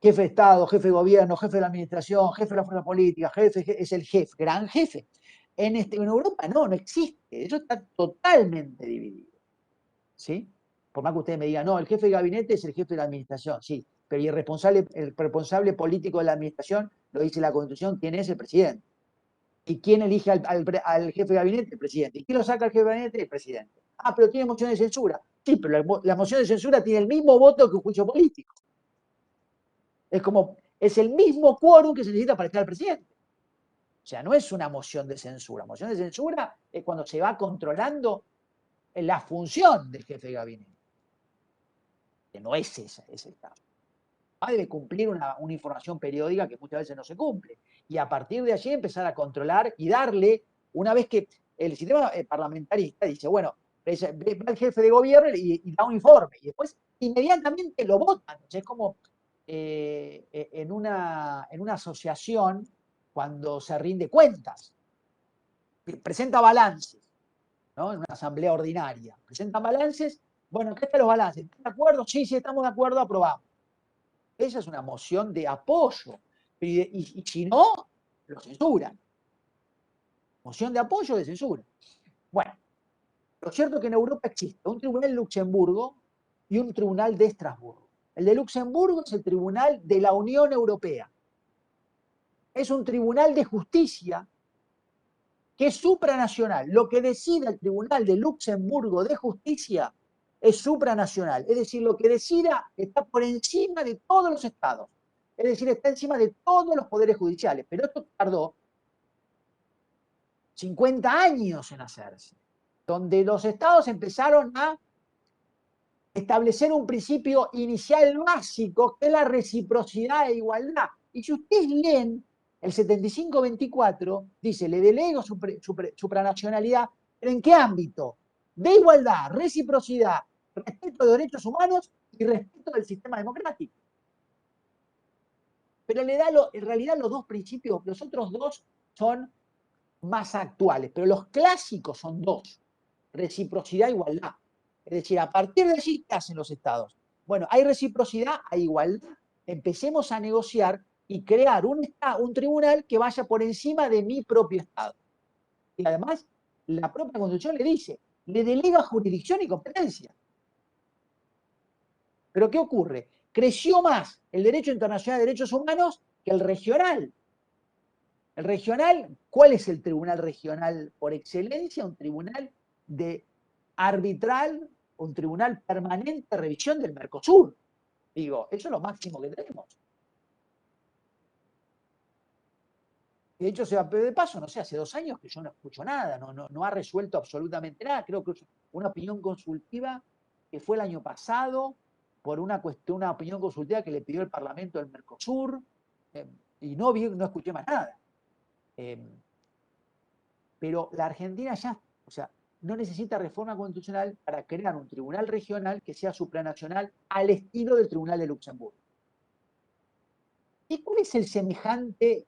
jefe de Estado, jefe de gobierno, jefe de la administración, jefe de la fuerza política, es el jefe, gran jefe. En Europa no existe. Eso está totalmente dividido. ¿Sí? Por más que ustedes me digan, no, el jefe de gabinete es el jefe de la administración, sí, pero el responsable político de la administración, lo dice la Constitución, ¿quién es? El presidente. ¿Y quién elige al jefe de gabinete? El presidente. ¿Y quién lo saca al jefe de gabinete? El presidente. Pero tiene moción de censura. Sí, pero la moción de censura tiene el mismo voto que un juicio político. Es el mismo quórum que se necesita para estar al presidente. O sea, no es una moción de censura. Moción de censura es cuando se va controlando la función del jefe de gabinete. Que no es ese caso. Debe cumplir una información periódica que muchas veces no se cumple. Y a partir de allí empezar a controlar y darle, una vez que el sistema parlamentarista dice, bueno, va el jefe de gobierno y da un informe, y después inmediatamente lo votan. O sea, es como en una asociación cuando se rinde cuentas, presenta balances, ¿no? En una asamblea ordinaria. Presentan balances, bueno, ¿qué están los balances? ¿Están de acuerdo? Sí, estamos de acuerdo, aprobamos. Esa es una moción de apoyo. Y si no, lo censuran. Moción de apoyo o de censura. Bueno, lo cierto es que en Europa existe un tribunal de Luxemburgo y un tribunal de Estrasburgo. El de Luxemburgo es el tribunal de la Unión Europea. Es un tribunal de justicia que es supranacional. Lo que decida el tribunal de Luxemburgo de justicia es supranacional. Es decir, lo que decida está por encima de todos los estados. Es decir, está encima de todos los poderes judiciales. Pero esto tardó 50 años en hacerse, donde los estados empezaron a establecer un principio inicial básico, que es la reciprocidad e igualdad. Y si ustedes leen el 75-24, dice, le delego supranacionalidad, ¿pero en qué ámbito? De igualdad, reciprocidad, respeto de derechos humanos y respeto del sistema democrático. Pero le da en realidad los dos principios, los otros dos son más actuales, pero los clásicos son dos, reciprocidad e igualdad. Es decir, a partir de allí, ¿qué hacen los estados? Bueno, hay reciprocidad, hay igualdad, empecemos a negociar y crear un tribunal que vaya por encima de mi propio estado. Y además, la propia Constitución le dice, le delega jurisdicción y competencia. Pero ¿qué ocurre? Creció más el derecho internacional de derechos humanos que el regional. El regional, ¿cuál es el tribunal regional por excelencia? Un tribunal de arbitral, un tribunal permanente de revisión del Mercosur. Digo, eso es lo máximo que tenemos. De hecho, de paso, no sé, hace 2 años que yo no escucho nada, no ha resuelto absolutamente nada. Creo que es una opinión consultiva que fue el año pasado, por una cuestión, una opinión consultiva que le pidió el Parlamento del Mercosur, y no escuché más nada. Pero la Argentina ya, o sea, no necesita reforma constitucional para crear un tribunal regional que sea supranacional al estilo del Tribunal de Luxemburgo. ¿Y cuál es el semejante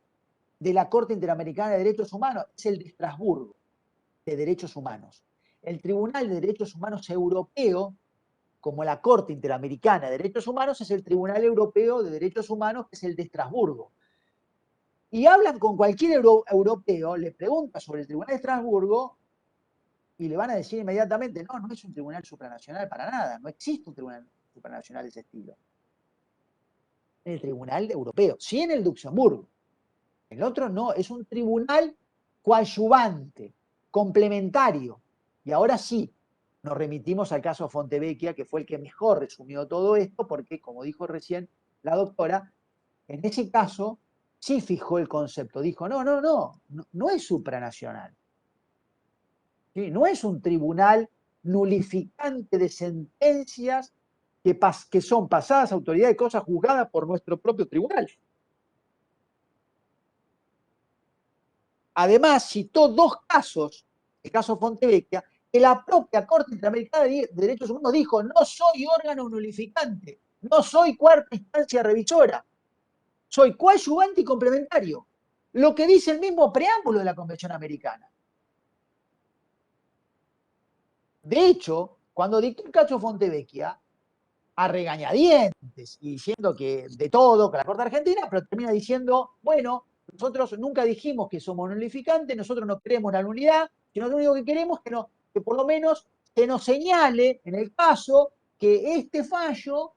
de la Corte Interamericana de Derechos Humanos? Es el de Estrasburgo, de Derechos Humanos. El Tribunal de Derechos Humanos Europeo, como la Corte Interamericana de Derechos Humanos, es el Tribunal Europeo de Derechos Humanos, que es el de Estrasburgo. Y hablan con cualquier europeo, le preguntan sobre el Tribunal de Estrasburgo y le van a decir inmediatamente, no, no es un tribunal supranacional para nada, no existe un tribunal supranacional de ese estilo. En el Tribunal Europeo, sí en el Luxemburgo. El otro no, es un tribunal coadyuvante, complementario. Y ahora sí, nos remitimos al caso Fontevecchia, que fue el que mejor resumió todo esto, porque, como dijo recién la doctora, en ese caso sí fijó el concepto. Dijo, no es supranacional. ¿Sí? No es un tribunal nulificante de sentencias que son pasadas a autoridad de cosas juzgadas por nuestro propio tribunal. Además, citó dos casos, el caso Fontevecchia, que la propia Corte Interamericana de Derechos Humanos dijo, no soy órgano nulificante, no soy cuarta instancia revisora, soy coadyuvante y complementario. Lo que dice el mismo preámbulo de la Convención Americana. De hecho, cuando dictó el caso Fontevecchia, a regañadientes y diciendo que de todo, que la Corte Argentina, pero termina diciendo, bueno, nosotros nunca dijimos que somos nulificantes, nosotros no queremos la nulidad, sino lo único que queremos es que por lo menos se nos señale en el caso que este fallo,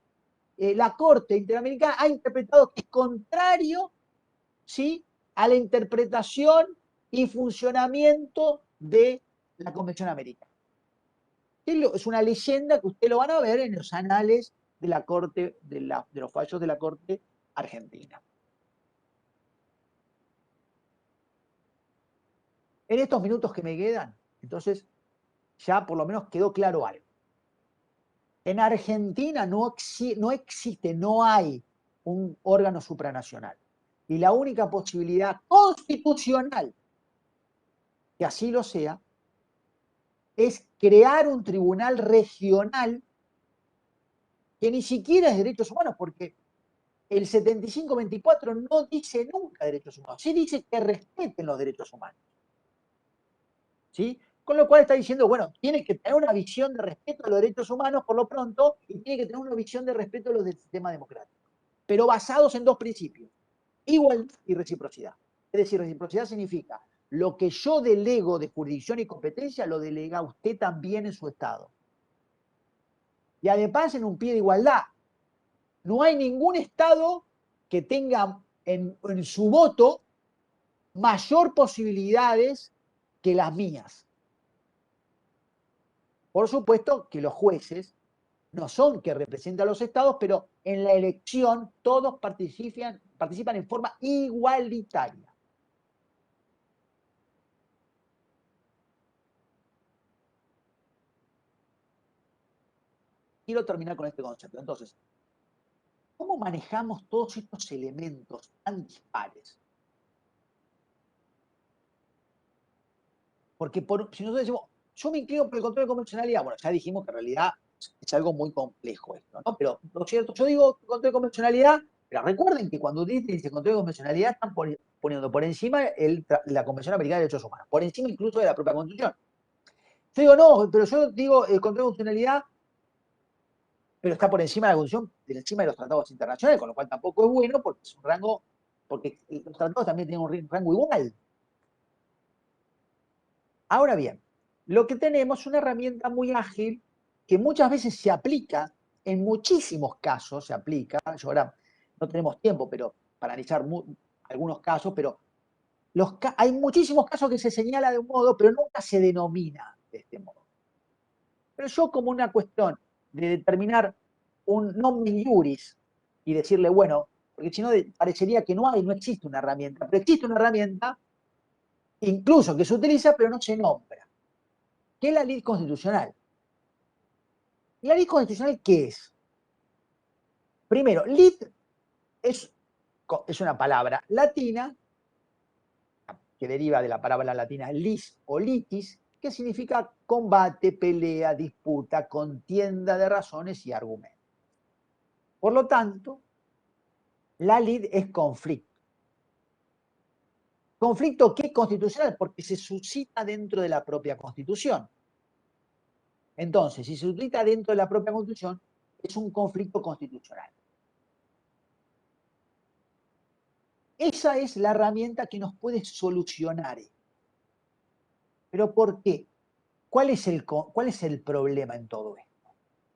la Corte Interamericana ha interpretado que es contrario, ¿sí?, a la interpretación y funcionamiento de la Convención Americana. Es una leyenda que ustedes lo van a ver en los anales de la Corte, de los fallos de la Corte Argentina. En estos minutos que me quedan, entonces, ya por lo menos quedó claro algo. En Argentina no existe, no hay un órgano supranacional. Y la única posibilidad constitucional que así lo sea es crear un tribunal regional que ni siquiera es derechos humanos, porque el 7524 no dice nunca derechos humanos, sí dice que respeten los derechos humanos. ¿Sí? Con lo cual está diciendo, bueno, tiene que tener una visión de respeto a los derechos humanos por lo pronto y tiene que tener una visión de respeto a los del sistema democrático, pero basados en dos principios, igualdad y reciprocidad. Es decir, reciprocidad significa lo que yo delego de jurisdicción y competencia lo delega usted también en su Estado. Y además en un pie de igualdad. No hay ningún Estado que tenga en su voto mayor posibilidades que las mías. Por supuesto que los jueces no son que representan a los estados, pero en la elección todos participan en forma igualitaria. Quiero terminar con este concepto. Entonces, ¿cómo manejamos todos estos elementos tan dispares? Porque si nosotros decimos, yo me inclino por el control de convencionalidad, bueno, ya dijimos que en realidad es algo muy complejo esto, ¿no? Pero lo cierto, yo digo control de convencionalidad, pero recuerden que cuando dice control de convencionalidad están poniendo por encima la Convención Americana de Derechos Humanos, por encima incluso de la propia Constitución. Yo digo, no, pero yo digo control de convencionalidad, pero está por encima de la Constitución, por encima de los tratados internacionales, con lo cual tampoco es bueno porque es un rango, porque los tratados también tienen un rango igual. Ahora bien, lo que tenemos es una herramienta muy ágil que muchas veces se aplica, en muchísimos casos se aplica, yo ahora no tenemos tiempo pero para analizar algunos casos, pero hay muchísimos casos que se señala de un modo, pero nunca se denomina de este modo. Pero yo como una cuestión de determinar un nomine iuris y decirle, bueno, porque si no parecería que no existe una herramienta, pero existe una herramienta incluso que se utiliza pero no se nombra, que es la ley constitucional. ¿La ley constitucional qué es? Primero, lit es una palabra latina que deriva de la palabra latina lis o litis, que significa combate, pelea, disputa, contienda de razones y argumentos. Por lo tanto, la lid es conflicto. ¿Conflicto qué? Constitucional, porque se suscita dentro de la propia Constitución. Entonces, si se suscita dentro de la propia Constitución, es un conflicto constitucional. Esa es la herramienta que nos puede solucionar esto. ¿Pero por qué? ¿Cuál es el problema en todo esto?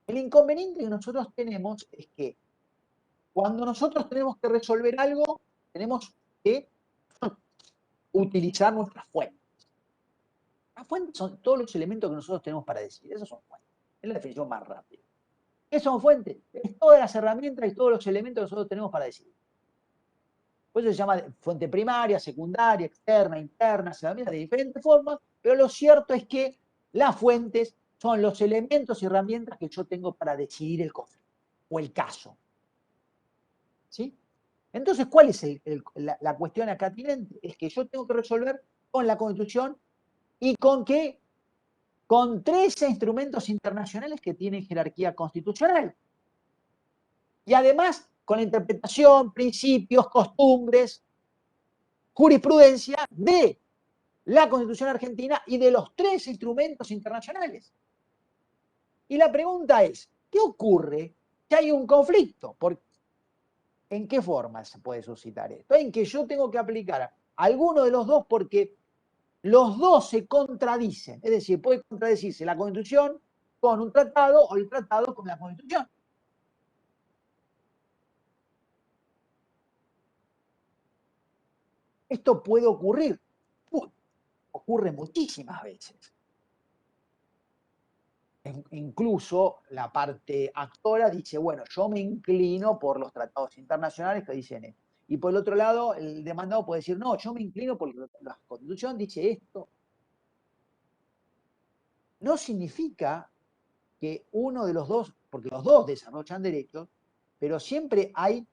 El inconveniente que nosotros tenemos es que cuando nosotros tenemos que resolver algo, tenemos que utilizar nuestras fuentes. Las fuentes son todos los elementos que nosotros tenemos para decir. Esas son fuentes. Es la definición más rápida. ¿Qué son fuentes? Es todas las herramientas y todos los elementos que nosotros tenemos para decir. Por eso se llama fuente primaria, secundaria, externa, interna, se llama de diferentes formas, pero lo cierto es que las fuentes son los elementos y herramientas que yo tengo para decidir el conflicto o el caso. ¿Sí? Entonces, ¿cuál es la cuestión acá tinente? Es que yo tengo que resolver con la Constitución y con qué? Con 13 instrumentos internacionales que tienen jerarquía constitucional. Y además, con la interpretación, principios, costumbres, jurisprudencia de la Constitución argentina y de los 13 instrumentos internacionales. Y la pregunta es, ¿qué ocurre si hay un conflicto? ¿En qué forma se puede suscitar esto? En que yo tengo que aplicar alguno de los dos porque los dos se contradicen. Es decir, puede contradecirse la Constitución con un tratado o el tratado con la Constitución. Esto puede ocurrir. Ocurre muchísimas veces. Incluso la parte actora dice, bueno, yo me inclino por los tratados internacionales que dicen esto. Y por el otro lado, el demandado puede decir, no, yo me inclino porque la Constitución dice esto. No significa que uno de los dos, porque los dos desarrollan derechos, pero siempre hay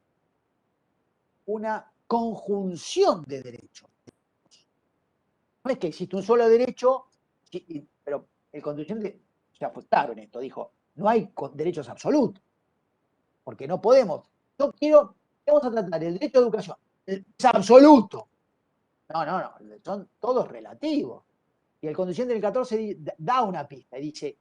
una conjunción de derechos. No es que existe un solo derecho, pero el constituyente ya fue claro en esto, dijo, no hay derechos absolutos, porque no podemos. Yo quiero, vamos a tratar el derecho a educación, es absoluto. No, son todos relativos. Y el constituyente del 14 da una pista y dice,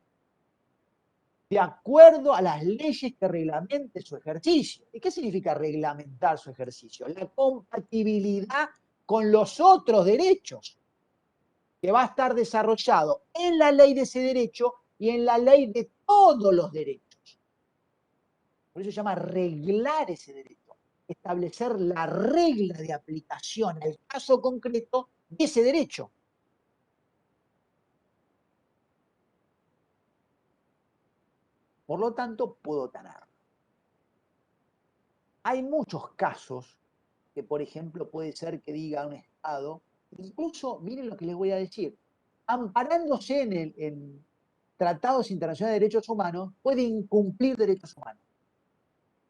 de acuerdo a las leyes que reglamenten su ejercicio. ¿Y qué significa reglamentar su ejercicio? La compatibilidad con los otros derechos que va a estar desarrollado en la ley de ese derecho y en la ley de todos los derechos. Por eso se llama reglar ese derecho, establecer la regla de aplicación al caso concreto de ese derecho. Por lo tanto, puedo tenerlo. Hay muchos casos que, por ejemplo, puede ser que diga un Estado, incluso, miren lo que les voy a decir, amparándose en tratados internacionales de derechos humanos, puede incumplir derechos humanos.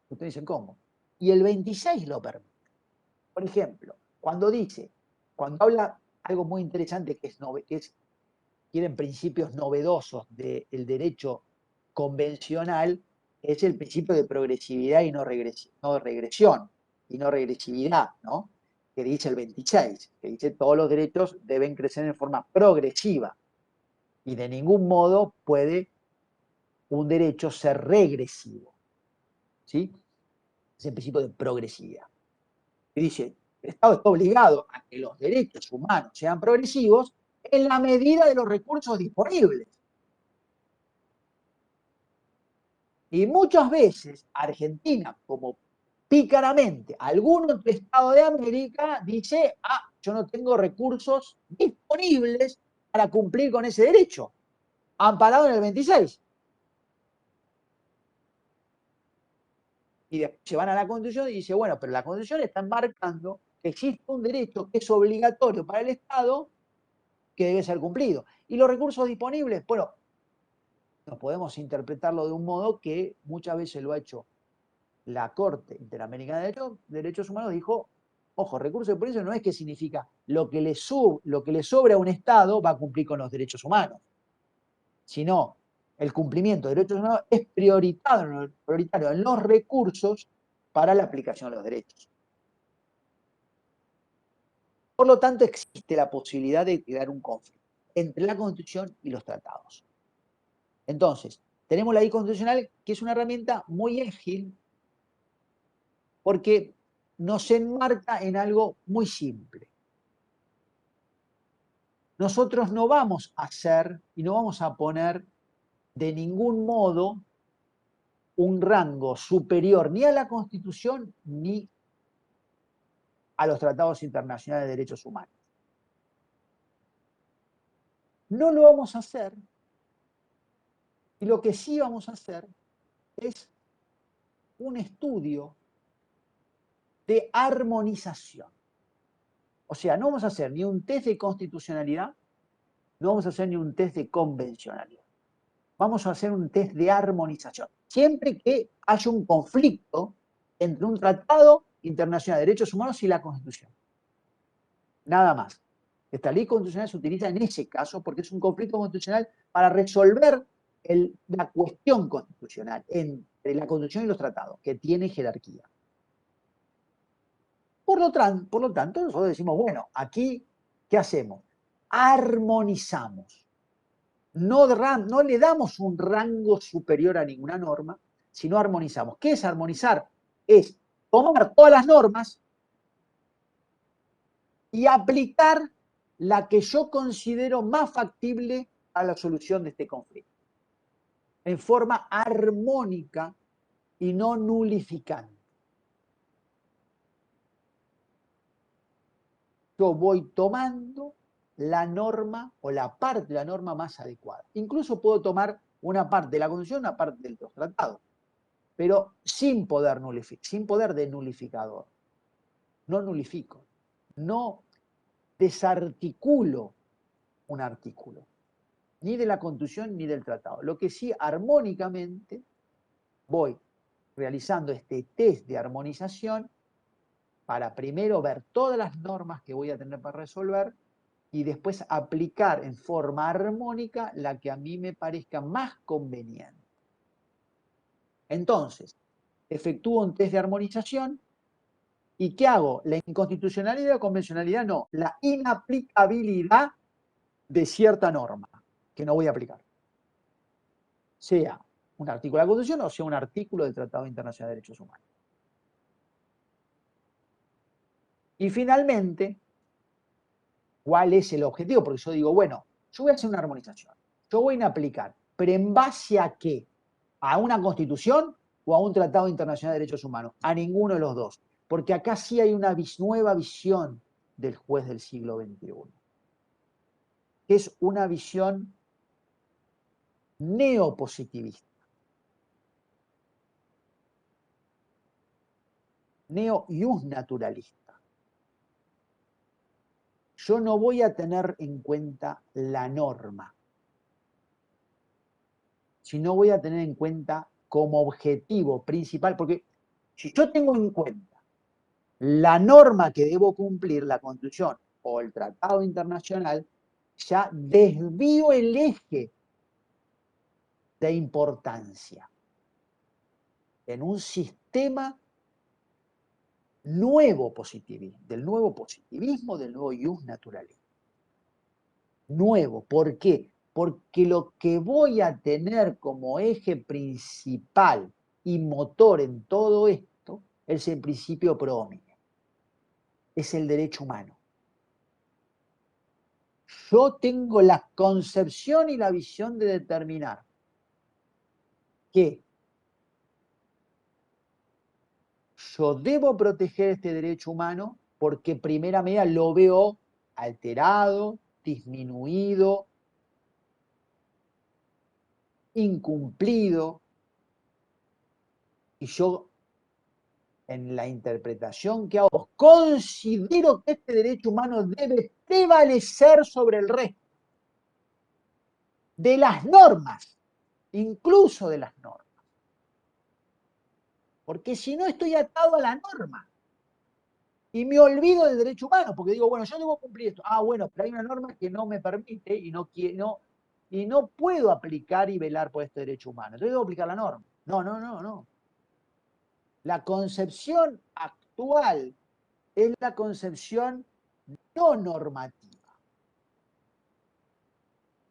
Ustedes dicen, ¿cómo? Y el 26 lo permite. Por ejemplo, cuando habla algo muy interesante que quieren principios novedosos del derecho convencional, es el principio de progresividad y no regresión, y no regresividad, ¿no? Que dice el 26, que dice todos los derechos deben crecer en forma progresiva y de ningún modo puede un derecho ser regresivo, ¿sí? Es el principio de progresividad. Que dice, el Estado está obligado a que los derechos humanos sean progresivos en la medida de los recursos disponibles. Y muchas veces Argentina, como pícaramente algún otro Estado de América, dice, yo no tengo recursos disponibles para cumplir con ese derecho, amparado en el 26. Y después se van a la Constitución y dice, bueno, pero la Constitución está marcando que existe un derecho que es obligatorio para el Estado que debe ser cumplido. Y los recursos disponibles, bueno, nos podemos interpretarlo de un modo que muchas veces lo ha hecho la Corte Interamericana de Derechos Humanos dijo, ojo, recurso de policía no es que significa lo que le sobra a un Estado va a cumplir con los derechos humanos, sino el cumplimiento de derechos humanos es prioritario en los recursos para la aplicación de los derechos. Por lo tanto, existe la posibilidad de crear un conflicto entre la Constitución y los tratados. Entonces, tenemos la ley constitucional, que es una herramienta muy ágil, porque nos enmarca en algo muy simple. Nosotros no vamos a hacer y no vamos a poner de ningún modo un rango superior ni a la Constitución ni a los tratados internacionales de derechos humanos. No lo vamos a hacer, y lo que sí vamos a hacer es un estudio de armonización. O sea, no vamos a hacer ni un test de constitucionalidad, no vamos a hacer ni un test de convencionalidad. Vamos a hacer un test de armonización. Siempre que haya un conflicto entre un tratado internacional de derechos humanos y la Constitución. Nada más. Esta ley constitucional se utiliza en ese caso porque es un conflicto constitucional para resolver la cuestión constitucional entre la Constitución y los tratados, que tiene jerarquía. Por lo tanto, nosotros decimos, bueno, aquí, ¿qué hacemos? Armonizamos. No le damos un rango superior a ninguna norma, sino armonizamos. ¿Qué es armonizar? Es tomar todas las normas y aplicar la que yo considero más factible a la solución de este conflicto, en forma armónica y no nulificante. Yo voy tomando la norma o la parte de la norma más adecuada. Incluso puedo tomar una parte de la Constitución, una parte de los tratados, pero sin poder de nulificador. No nulifico, no desarticulo un artículo, ni de la Constitución ni del tratado. Lo que sí, armónicamente, voy realizando este test de armonización para primero ver todas las normas que voy a tener para resolver y después aplicar en forma armónica la que a mí me parezca más conveniente. Entonces, efectúo un test de armonización y ¿qué hago? La inconstitucionalidad o convencionalidad no, la inaplicabilidad de cierta norma que no voy a aplicar. Sea un artículo de la Constitución o sea un artículo del Tratado Internacional de Derechos Humanos. Y finalmente, ¿cuál es el objetivo? Porque yo digo, bueno, yo voy a hacer una armonización, yo voy a aplicar, pero ¿en base a qué? ¿A una Constitución o a un Tratado Internacional de Derechos Humanos? A ninguno de los dos. Porque acá sí hay una nueva visión del juez del siglo XXI, que es una visión neopositivista. Neo-iusnaturalista. Yo no voy a tener en cuenta la norma, sino voy a tener en cuenta como objetivo principal, porque si yo tengo en cuenta la norma que debo cumplir, la Constitución o el Tratado Internacional, ya desvío el eje de importancia en un sistema nuevo positivismo, del nuevo iusnaturalismo. Nuevo, ¿por qué? Porque lo que voy a tener como eje principal y motor en todo esto es el principio pro homine, es el derecho humano. Yo tengo la concepción y la visión de determinar que yo debo proteger este derecho humano porque en primera medida lo veo alterado, disminuido, incumplido, y yo en la interpretación que hago considero que este derecho humano debe prevalecer sobre el resto de las normas, incluso de las normas. porque si no estoy atado a la norma y me olvido del derecho humano, porque digo, bueno, yo debo cumplir esto. Ah, bueno, pero hay una norma que no me permite y no puedo aplicar y velar por este derecho humano. Entonces debo aplicar la norma. No, no, no, no. La concepción actual es la concepción no normativa,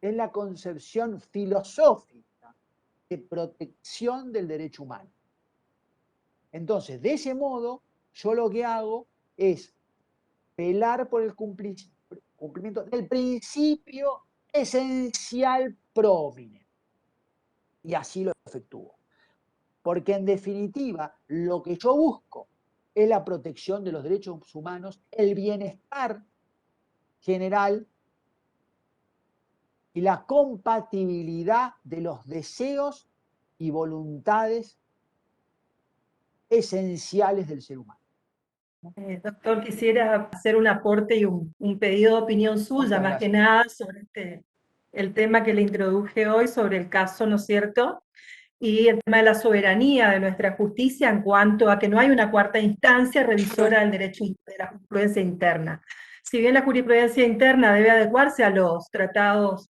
es la concepción filosófica de protección del derecho humano. Entonces, de ese modo, yo lo que hago es velar por el cumplimiento del principio esencial pro hominem. Y así lo efectúo. Porque en definitiva, lo que yo busco es la protección de los derechos humanos, el bienestar general y la compatibilidad de los deseos y voluntades esenciales del ser humano. Doctor, quisiera hacer un aporte y un pedido de opinión suya, Muchas más que gracias. nada sobre el tema que le introduje hoy, sobre el caso, ¿no es cierto? Y el tema de la soberanía de nuestra justicia en cuanto a que no hay una cuarta instancia revisora del derecho de la jurisprudencia interna. Si bien la jurisprudencia interna debe adecuarse a los tratados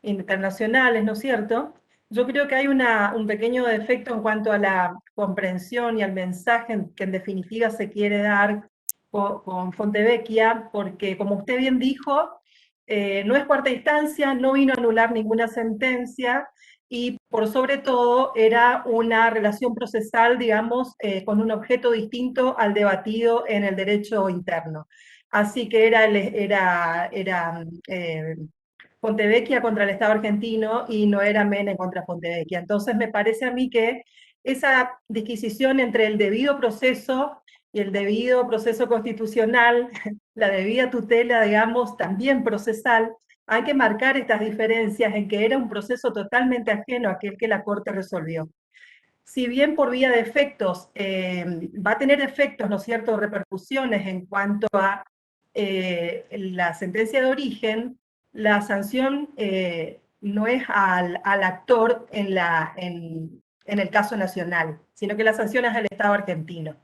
internacionales, ¿no es cierto? Yo creo que hay un pequeño defecto en cuanto a la comprensión y al mensaje que en definitiva se quiere dar con Fontevecchia, porque como usted bien dijo, no es cuarta instancia, no vino a anular ninguna sentencia y por sobre todo era una relación procesal, digamos, con un objeto distinto al debatido en el derecho interno. Así que era Fontevecchia contra el Estado argentino y no era Menem contra Fontevecchia. Entonces me parece a mí que esa disquisición entre el debido proceso y el debido proceso constitucional, la debida tutela, digamos, también procesal, hay que marcar estas diferencias en que era un proceso totalmente ajeno a aquel que la Corte resolvió. Si bien por vía de efectos, va a tener efectos, ¿no es cierto?, repercusiones en cuanto a la sentencia de origen, la sanción no es al actor en el caso nacional, sino que la sanción es al Estado argentino.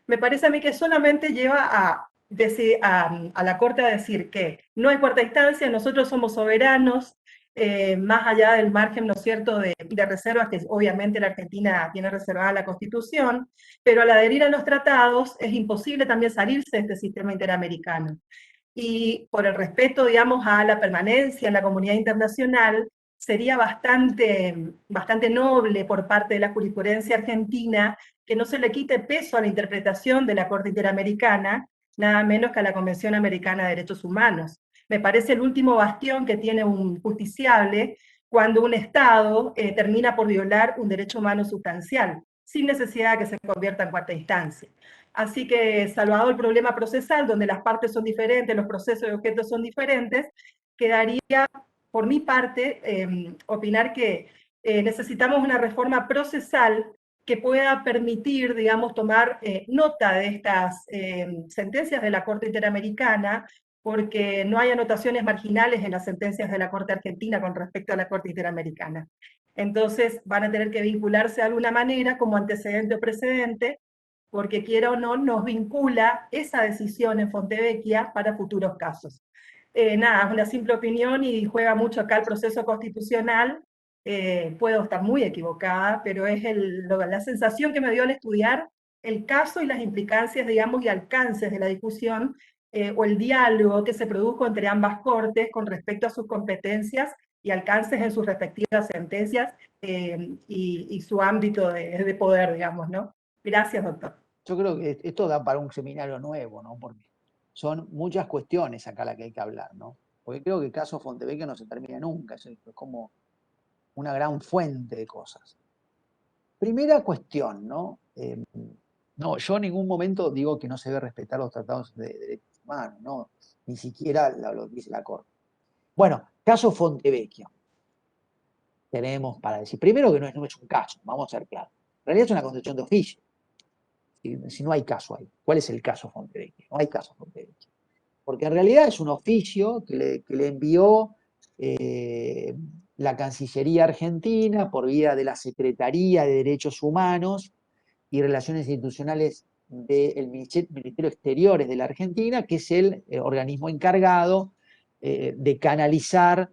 Me parece a mí que solamente lleva a la Corte a decir que no hay cuarta instancia, nosotros somos soberanos, más allá del margen, ¿no es cierto?, de reservas que obviamente la Argentina tiene reservada la Constitución, pero al adherir a los tratados es imposible también salirse de este sistema interamericano. Y por el respeto, digamos, a la permanencia en la comunidad internacional, sería bastante noble por parte de la jurisprudencia argentina que no se le quite peso a la interpretación de la Corte Interamericana, nada menos que a la Convención Americana de Derechos Humanos. Me parece el último bastión que tiene un justiciable cuando un Estado termina por violar un derecho humano sustancial, sin necesidad de que se convierta en cuarta instancia. Así que, salvado el problema procesal, donde las partes son diferentes, los procesos y objetos son diferentes, quedaría, por mi parte, opinar que necesitamos una reforma procesal que pueda permitir, digamos, tomar nota de estas sentencias de la Corte Interamericana, porque no hay anotaciones marginales en las sentencias de la Corte Argentina con respecto a la Corte Interamericana. Entonces van a tener que vincularse de alguna manera como antecedente o precedente, porque quiera o no, nos vincula esa decisión en Fontevecchia para futuros casos. Nada, es una simple opinión y juega mucho acá el proceso constitucional. Puedo estar muy equivocada, pero es la sensación que me dio al estudiar el caso y las implicancias, digamos, y alcances de la discusión, o el diálogo que se produjo entre ambas cortes con respecto a sus competencias y alcances en sus respectivas sentencias y su ámbito de poder, digamos, ¿no? Gracias, doctor. Yo creo que esto da para un seminario nuevo, ¿no? Porque son muchas cuestiones acá las que hay que hablar, ¿no? Porque creo que el caso Fontevecchia no se termina nunca, es como una gran fuente de cosas. Primera cuestión, ¿no? No, yo en ningún momento digo que no se debe respetar los tratados de derechos humanos, ¿no? Ni siquiera lo dice la Corte. Bueno, caso Fontevecchia. Tenemos para decir, primero que no es un caso, vamos a ser claros. En realidad es una concesión de oficio. Si no hay caso ahí. ¿Cuál es el caso Fontevecchia? No hay caso Fontevecchia. Porque en realidad es un oficio que le envió la Cancillería Argentina por vía de la Secretaría de Derechos Humanos y Relaciones Institucionales del Ministerio de Exteriores de la Argentina, que es el organismo encargado de canalizar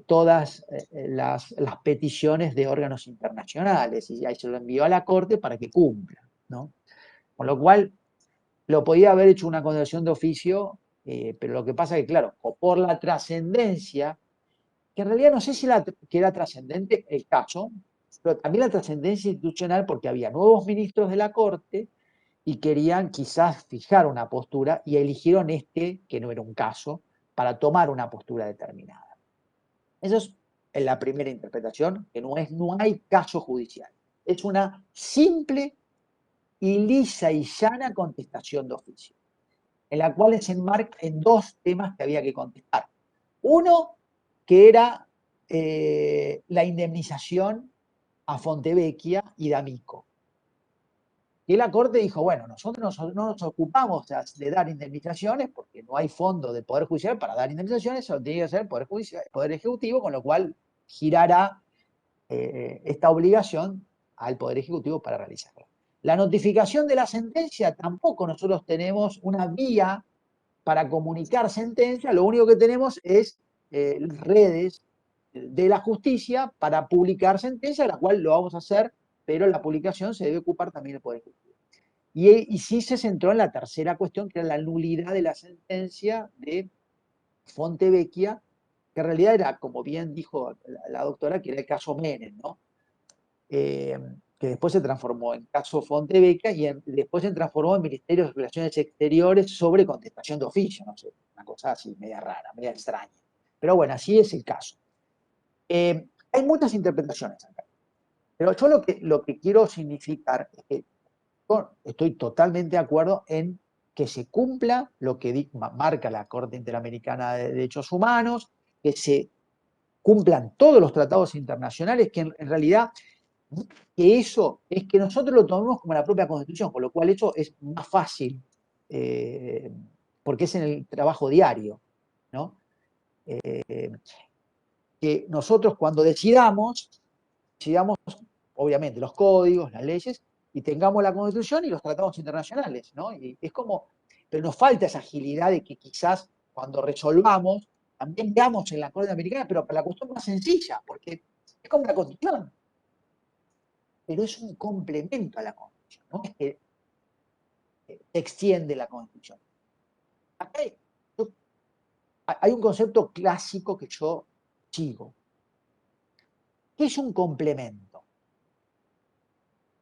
todas las peticiones de órganos internacionales, y ahí se lo envió a la Corte para que cumpla, ¿no? Con lo cual, lo podía haber hecho una condenación de oficio, pero lo que pasa es que, claro, o por la trascendencia, que en realidad no sé si que era trascendente el caso, pero también la trascendencia institucional, porque había nuevos ministros de la Corte y querían quizás fijar una postura y eligieron este, que no era un caso, para tomar una postura determinada. Eso es en la primera interpretación, que no hay caso judicial. Es una simple y lisa y llana contestación de oficio, en la cual se enmarca en dos temas que había que contestar. Uno, que era la indemnización a Fontevecchia y D'Amico. Y la Corte dijo, bueno, nosotros no nos ocupamos de dar indemnizaciones porque no hay fondo del Poder Judicial para dar indemnizaciones, eso tiene que ser el Poder Ejecutivo, con lo cual girará esta obligación al Poder Ejecutivo para realizarla. La notificación de la sentencia, tampoco nosotros tenemos una vía para comunicar sentencia, lo único que tenemos es redes de la justicia para publicar sentencia, la cual lo vamos a hacer, pero la publicación se debe ocupar también el Poder Ejecutivo. Y sí se centró en la tercera cuestión, que era la nulidad de la sentencia de Fontevecchia, que en realidad era, como bien dijo la doctora, que era el caso Menem, ¿no? Que después se transformó en caso Fontevecchia y después se transformó en Ministerio de Relaciones Exteriores sobre contestación de oficio, no sé, una cosa así media rara, media extraña. Pero bueno, así es el caso. Hay muchas interpretaciones acá, pero yo lo que quiero significar es que estoy totalmente de acuerdo en que se cumpla lo que marca la Corte Interamericana de Derechos Humanos, que se cumplan todos los tratados internacionales, que en realidad que eso es que nosotros lo tomemos como la propia Constitución, con lo cual eso es más fácil, porque es en el trabajo diario, ¿no? Que nosotros cuando decidamos obviamente los códigos, las leyes, y tengamos la Constitución y los tratados internacionales, ¿no? Y es como, pero nos falta esa agilidad de que quizás cuando resolvamos, también veamos en la Corte Americana, pero para la cuestión más sencilla, porque es como la Constitución, pero es un complemento a la Constitución, no es que extiende la Constitución. Acá hay un concepto clásico que yo sigo. ¿Qué es un complemento?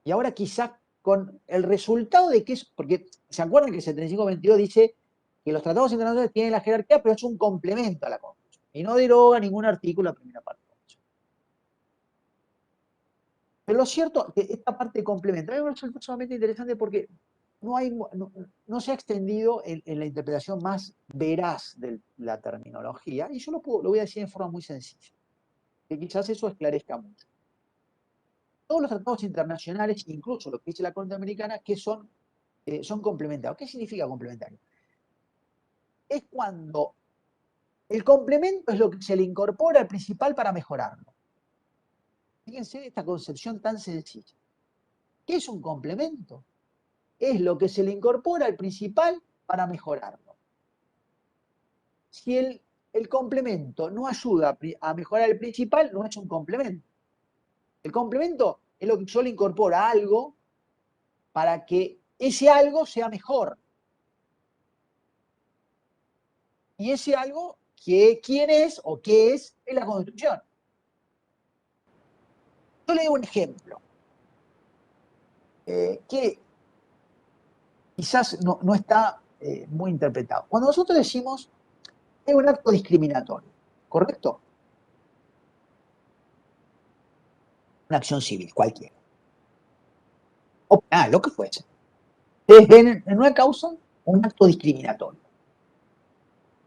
Y ahora quizás con el resultado de que es, porque se acuerdan que el 7522 dice que los tratados internacionales tienen la jerarquía, pero es un complemento a la Constitución y no deroga ningún artículo de la primera parte de la Constitución. Pero lo cierto es que esta parte complementaria me resulta sumamente interesante porque no se ha extendido en la interpretación más veraz de la terminología, y yo lo voy a decir en forma muy sencilla, que quizás eso esclarezca mucho. Todos los tratados internacionales, incluso lo que dice la Corte Americana, que son complementarios. ¿Qué significa complementario? Es cuando el complemento es lo que se le incorpora al principal para mejorarlo. Fíjense esta concepción tan sencilla. ¿Qué es un complemento? Es lo que se le incorpora al principal para mejorarlo. Si el complemento no ayuda a mejorar el principal, no es un complemento. El complemento es lo que yo le incorporo a algo para que ese algo sea mejor. Y ese algo, ¿quién es o qué es la Constitución? Yo le doy un ejemplo, que quizás no está muy interpretado. Cuando nosotros decimos es un acto discriminatorio, ¿correcto? Una acción civil, cualquiera. O penal, lo que fuese. Ustedes ven en una causa un acto discriminatorio.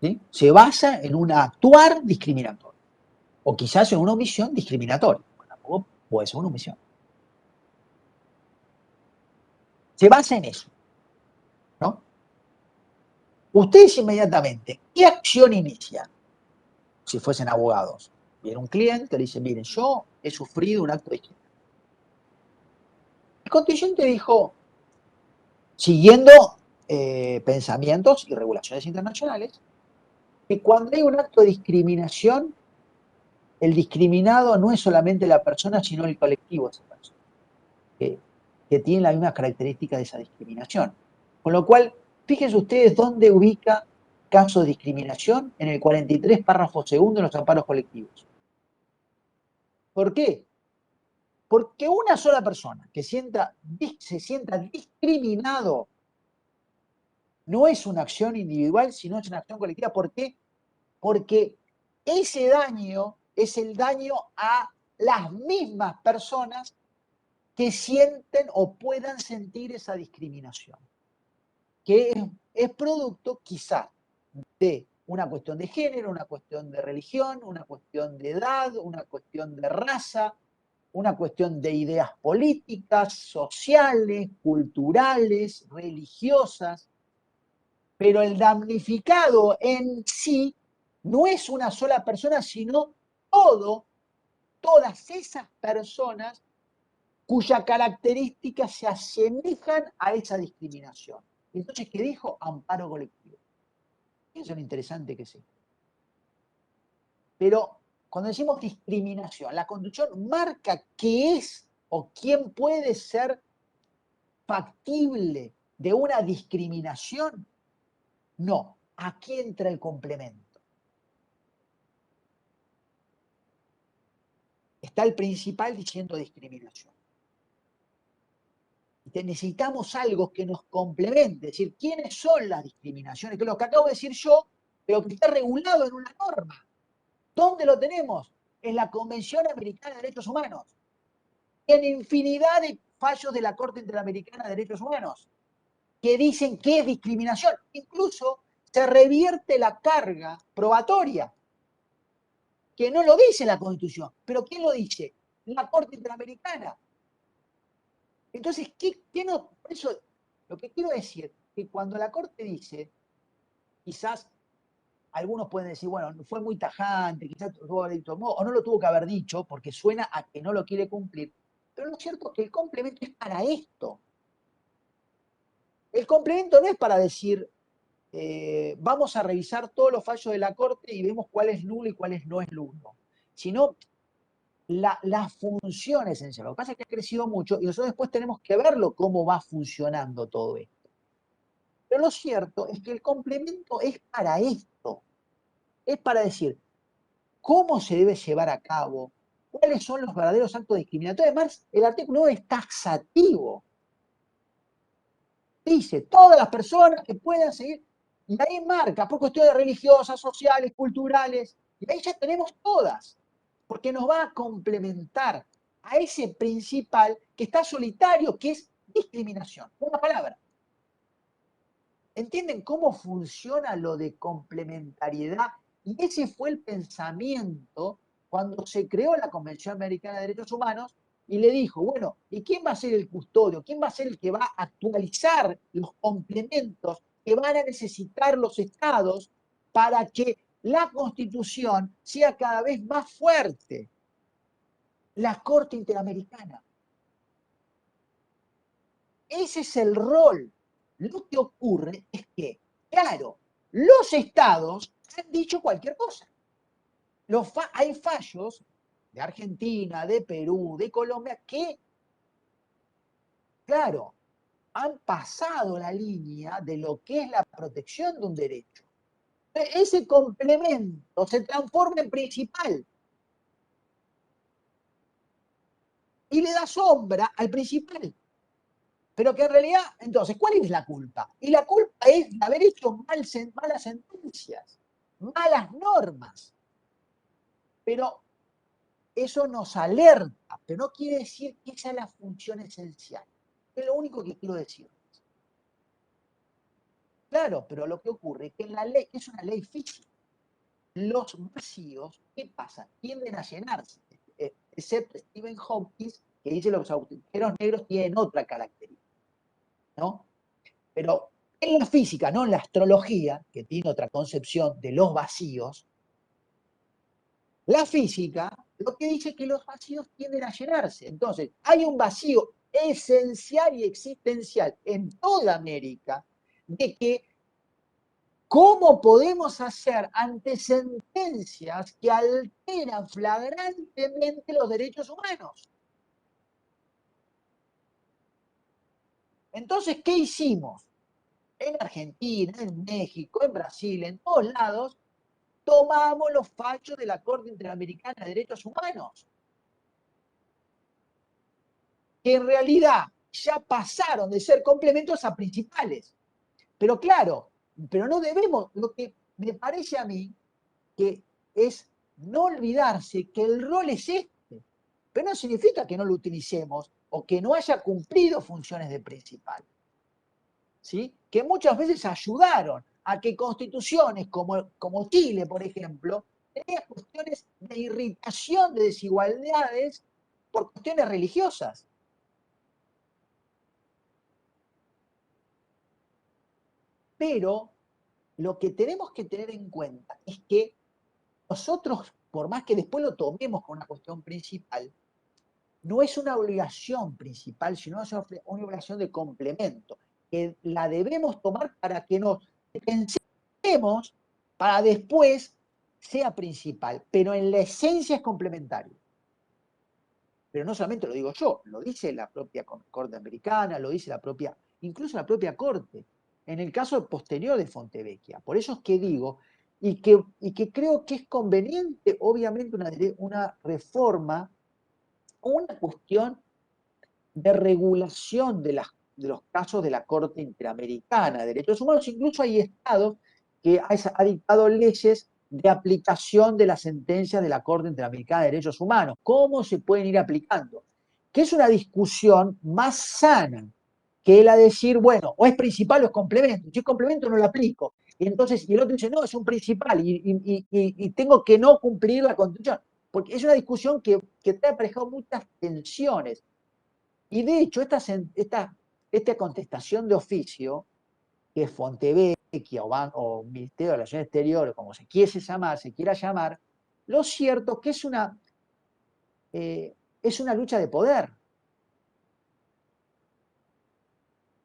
¿Sí? Se basa en un actuar discriminatorio. O quizás en una omisión discriminatoria. Bueno, tampoco puede ser una omisión. Se basa en eso, ¿no? Ustedes inmediatamente, ¿qué acción inician? Si fuesen abogados. Viene un cliente, le dice, miren, yo he sufrido un acto discriminatorio. El constituyente dijo, siguiendo pensamientos y regulaciones internacionales, que cuando hay un acto de discriminación, el discriminado no es solamente la persona, sino el colectivo de esa persona, que tiene la misma característica de esa discriminación. Con lo cual, fíjense ustedes dónde ubica caso de discriminación en el 43, párrafo segundo de los amparos colectivos. ¿Por qué? Porque una sola persona que se sienta discriminado no es una acción individual, sino es una acción colectiva. ¿Por qué? Porque ese daño es el daño a las mismas personas que sienten o puedan sentir esa discriminación, que es producto quizás de una cuestión de género, una cuestión de religión, una cuestión de edad, una cuestión de raza, una cuestión de ideas políticas, sociales, culturales, religiosas, pero el damnificado en sí no es una sola persona, sino todas esas personas cuyas características se asemejan a esa discriminación. Entonces, ¿qué dijo? Amparo colectivo. Eso es lo interesante que sí. Pero cuando decimos discriminación, la Constitución marca qué es o quién puede ser factible de una discriminación. No, aquí entra el complemento. Está el principal diciendo discriminación. Necesitamos algo que nos complemente, es decir, ¿quiénes son las discriminaciones? Que es lo que acabo de decir yo, pero que está regulado en una norma. ¿Dónde lo tenemos? En la Convención Americana de Derechos Humanos. En infinidad de fallos de la Corte Interamericana de Derechos Humanos que dicen que es discriminación. Incluso se revierte la carga probatoria, que no lo dice la Constitución. ¿Pero quién lo dice? La Corte Interamericana. Entonces, ¿qué no? Por eso, lo que quiero decir, que cuando la Corte dice, quizás algunos pueden decir, bueno, fue muy tajante, quizás tuvo que haber dicho, o no lo tuvo que haber dicho, porque suena a que no lo quiere cumplir. Pero lo cierto es que el complemento es para esto. El complemento no es para decir, vamos a revisar todos los fallos de la Corte y vemos cuál es nulo y cuál no es nulo, sino la función esencial. Lo que pasa es que ha crecido mucho y nosotros después tenemos que verlo cómo va funcionando todo esto. Pero lo cierto es que el complemento es para esto, es para decir cómo se debe llevar a cabo, cuáles son los verdaderos actos discriminatorios. Además, el artículo 9 es taxativo. Dice, todas las personas que puedan seguir, y ahí marca, por cuestiones religiosas, sociales, culturales, y ahí ya tenemos todas, porque nos va a complementar a ese principal que está solitario, que es discriminación. Una palabra. ¿Entienden cómo funciona lo de complementariedad? Y ese fue el pensamiento cuando se creó la Convención Americana de Derechos Humanos y le dijo, bueno, ¿y quién va a ser el custodio? ¿Quién va a ser el que va a actualizar los complementos que van a necesitar los estados para que la Constitución sea cada vez más fuerte? La Corte Interamericana. Ese es el rol. Lo que ocurre es que, claro, los estados han dicho cualquier cosa. Hay fallos de Argentina, de Perú, de Colombia, que, claro, han pasado la línea de lo que es la protección de un derecho. Ese complemento se transforma en principal y le da sombra al principal. Pero que en realidad, entonces, ¿cuál es la culpa? Y la culpa es de haber hecho malas sentencias, malas normas. Pero eso nos alerta, pero no quiere decir que esa es la función esencial. Es lo único que quiero decir. Claro, pero lo que ocurre es que en la ley, es una ley física, los vacíos, ¿qué pasa? Tienden a llenarse, excepto Stephen Hawking, que dice que los agujeros negros tienen otra característica, ¿no? Pero en la física, no en la astrología, que tiene otra concepción de los vacíos, la física lo que dice es que los vacíos tienden a llenarse. Entonces, hay un vacío esencial y existencial en toda América de que ¿cómo podemos hacer ante sentencias que alteran flagrantemente los derechos humanos? Entonces, ¿qué hicimos? En Argentina, en México, en Brasil, en todos lados, tomamos los fallos de la Corte Interamericana de Derechos Humanos, que en realidad ya pasaron de ser complementos a principales. Pero claro, pero no debemos, lo que me parece a mí que es no olvidarse que el rol es este, pero no significa que no lo utilicemos o que no haya cumplido funciones de principal, ¿sí? Que muchas veces ayudaron a que constituciones como Chile, por ejemplo, tengan cuestiones de irritación de desigualdades por cuestiones religiosas. Pero lo que tenemos que tener en cuenta es que nosotros, por más que después lo tomemos como una cuestión principal, no es una obligación principal, sino es una obligación de complemento, que la debemos tomar para que nos pensemos para después sea principal, pero en la esencia es complementario. Pero no solamente lo digo yo, lo dice la propia Corte Americana, lo dice incluso la propia Corte, en el caso posterior de Fontevecchia. Por eso es que digo, y que creo que es conveniente, obviamente, una reforma o una cuestión de regulación de los casos de la Corte Interamericana de Derechos Humanos. Incluso hay estados que ha dictado leyes de aplicación de las sentencias de la Corte Interamericana de Derechos Humanos. ¿Cómo se pueden ir aplicando? Que es una discusión más sana que la de decir, bueno, o es principal o es complemento. Si es complemento no lo aplico. Y entonces, y el otro dice, no, es un principal y tengo que no cumplir la Constitución. Porque es una discusión que trae aparejado muchas tensiones. Y de hecho, esta contestación de oficio, que es Fontevecchia o Ministerio de Relaciones Exteriores, como se quiera llamar, lo cierto es que es una lucha de poder.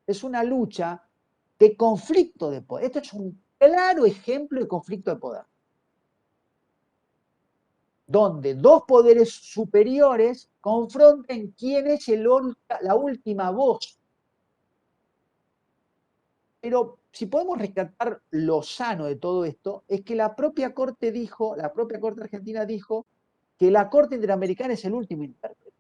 Es una lucha de conflicto de poder. Esto es un claro ejemplo de conflicto de poder, donde dos poderes superiores confrontan quién es la última voz. Pero si podemos rescatar lo sano de todo esto, es que la propia Corte Argentina dijo que la Corte Interamericana es el último intérprete.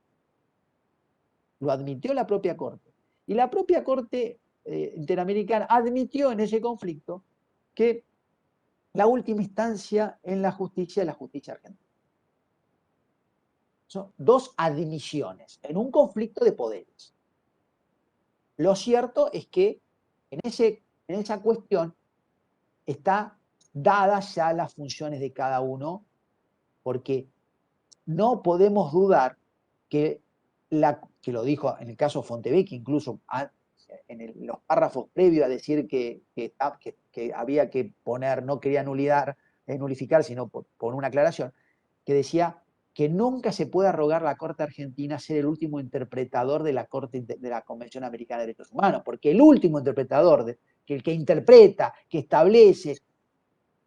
Lo admitió la propia Corte. Y la propia Corte Interamericana admitió en ese conflicto que la última instancia en la justicia es la justicia argentina. Son dos admisiones en un conflicto de poderes. Lo cierto es que en esa cuestión está dadas ya las funciones de cada uno, porque no podemos dudar que lo dijo en el caso Fontevecchia, incluso en los párrafos previos a decir que había que poner, no quería nulificar, sino por una aclaración, que decía que nunca se puede arrogar la Corte Argentina ser el último interpretador de la Convención Americana de Derechos Humanos, porque el último interpretador, el que interpreta, que establece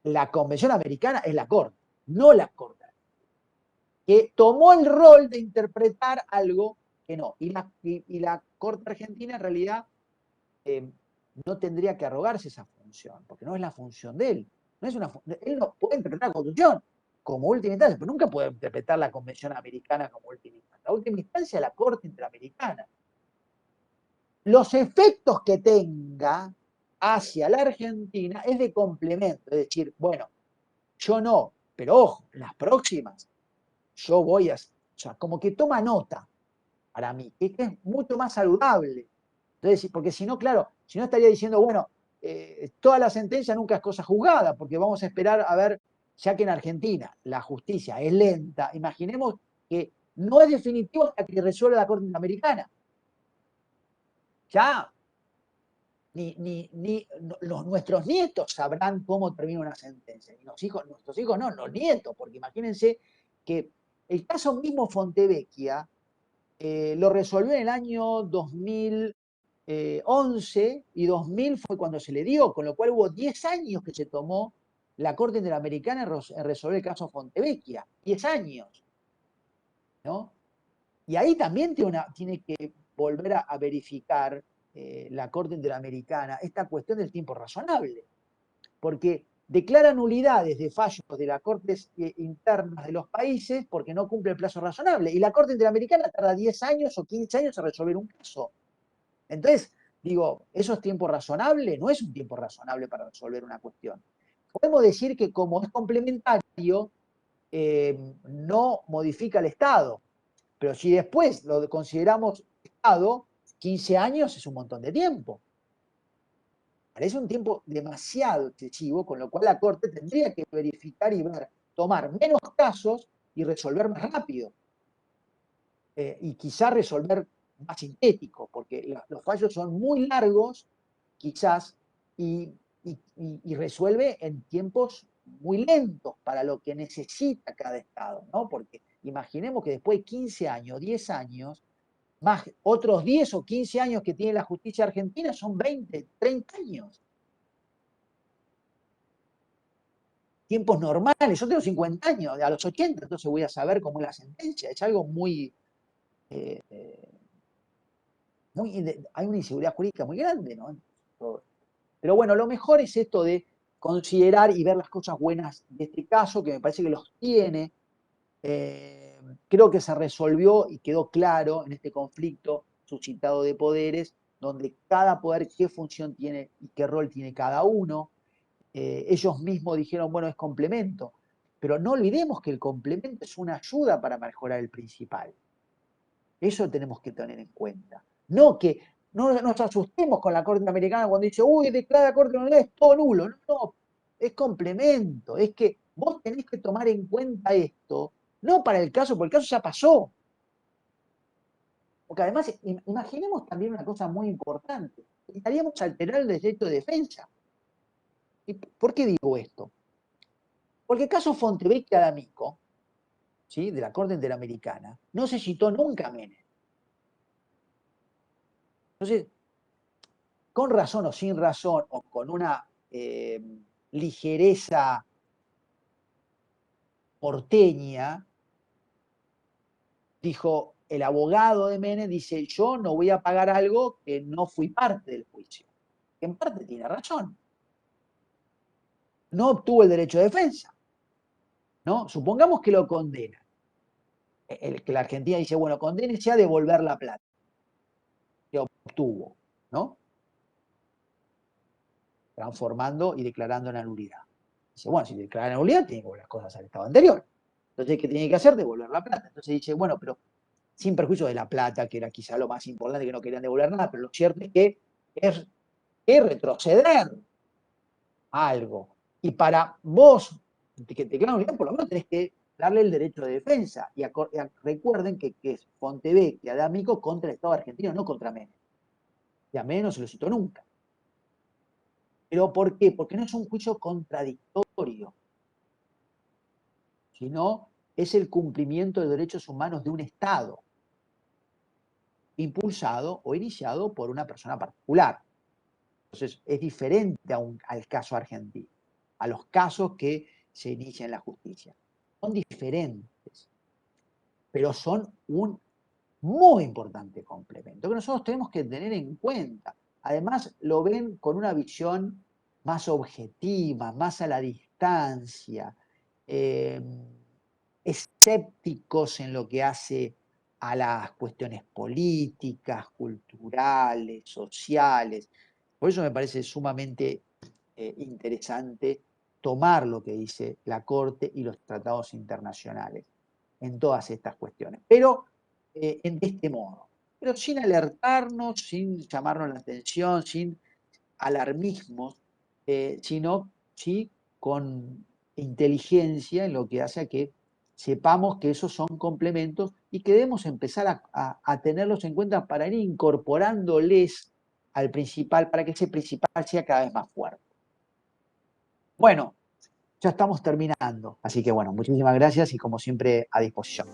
la Convención Americana es la Corte, no la Corte, que tomó el rol de interpretar algo que no. Y la Corte Argentina en realidad no tendría que arrogarse esa función, porque no es la función de él. Él no puede interpretar la Constitución como última instancia, pero nunca puede interpretar la Convención Americana como última instancia. La última instancia es la Corte Interamericana. Los efectos que tenga hacia la Argentina es de complemento, es decir, bueno, yo no, pero ojo, las próximas, yo voy a, o sea, como que toma nota para mí, que es mucho más saludable. Entonces, porque si no, claro, si no estaría diciendo, bueno, toda la sentencia nunca es cosa juzgada, porque vamos a esperar a ver, ya que en Argentina la justicia es lenta, imaginemos que no es definitivo hasta que resuelva la Corte Interamericana. Ya nuestros nietos sabrán cómo termina una sentencia. Y nuestros hijos no, los nietos, porque imagínense que el caso mismo Fontevecchia lo resolvió en el año 2011 y 2000 fue cuando se le dio, con lo cual hubo 10 años que se tomó la Corte Interamericana en resolver el caso Fontevecchia. 10 años, ¿no? Y ahí también tiene que volver a verificar la Corte Interamericana esta cuestión del tiempo razonable, porque declara nulidades de fallos de las cortes internas de los países porque no cumple el plazo razonable. Y la Corte Interamericana tarda 10 años o 15 años en resolver un caso. Entonces, digo, ¿eso es tiempo razonable? No es un tiempo razonable para resolver una cuestión. Podemos decir que como es complementario, no modifica el Estado. Pero si después lo consideramos Estado, 15 años es un montón de tiempo. Parece un tiempo demasiado excesivo, con lo cual la Corte tendría que verificar y ver, tomar menos casos y resolver más rápido. Y quizá resolver más sintético, porque los fallos son muy largos, quizás, y resuelve en tiempos muy lentos para lo que necesita cada Estado, ¿no? Porque imaginemos que después de 15 años, 10 años, más otros 10 o 15 años que tiene la justicia argentina son 20, 30 años. Tiempos normales, yo tengo 50 años, a los 80, entonces voy a saber cómo es la sentencia. Es algo muy... hay una inseguridad jurídica muy grande, ¿no? Pero bueno, lo mejor es esto de considerar y ver las cosas buenas de este caso, que me parece que los tiene. Creo que se resolvió y quedó claro en este conflicto suscitado de poderes, donde cada poder qué función tiene y qué rol tiene cada uno. Ellos mismos dijeron, bueno, es complemento, pero no olvidemos que el complemento es una ayuda para mejorar el principal. Eso tenemos que tener en cuenta. No que no nos asustemos con la Corte Americana cuando dice, uy, declara la Corte Americana, es todo nulo. No, no, es complemento. Es que vos tenés que tomar en cuenta esto, no para el caso, porque el caso ya pasó. Porque además, imaginemos también una cosa muy importante. Estaríamos alterando el derecho de defensa. ¿Y por qué digo esto? Porque el caso Fontevecchia D'Amico, ¿sí?, de la Corte Interamericana, no se citó nunca a Menem. Entonces, con razón o sin razón, o con una ligereza porteña, dijo, el abogado de Menem dice, yo no voy a pagar algo que no fui parte del juicio. Que en parte tiene razón. No obtuvo el derecho de defensa, ¿no? Supongamos que lo condena. Que la Argentina dice, bueno, condénese a devolver la plata que obtuvo, ¿no? Transformando y declarando en nulidad. Dice, bueno, si declara en nulidad, tiene que volver las cosas al estado anterior. Entonces, ¿qué tiene que hacer? Devolver la plata. Entonces dice, bueno, pero sin perjuicio de la plata, que era quizá lo más importante, que no querían devolver nada, pero lo cierto es que es retroceder algo. Y para vos, que te quedan unidad, por lo menos tenés que darle el derecho de defensa. Y recuerden que es Fontevecchia D'Amico contra el Estado argentino, no contra Menem. Y a Menem no se lo citó nunca. ¿Pero por qué? Porque no es un juicio contradictorio, sino es el cumplimiento de derechos humanos de un Estado, impulsado o iniciado por una persona particular. Entonces, es diferente al caso argentino, a los casos que se inician en la justicia. Son diferentes, pero son un muy importante complemento que nosotros tenemos que tener en cuenta. Además, lo ven con una visión más objetiva, más a la distancia, escépticos en lo que hace a las cuestiones políticas, culturales, sociales. Por eso me parece sumamente interesante tomar lo que dice la Corte y los tratados internacionales en todas estas cuestiones, pero de este modo, pero sin alertarnos, sin llamarnos la atención, sin alarmismos, sino sí con inteligencia en lo que hace a que sepamos que esos son complementos y que debemos empezar a tenerlos en cuenta para ir incorporándoles al principal, para que ese principal sea cada vez más fuerte. Bueno, ya estamos terminando, así que bueno, muchísimas gracias y como siempre a disposición.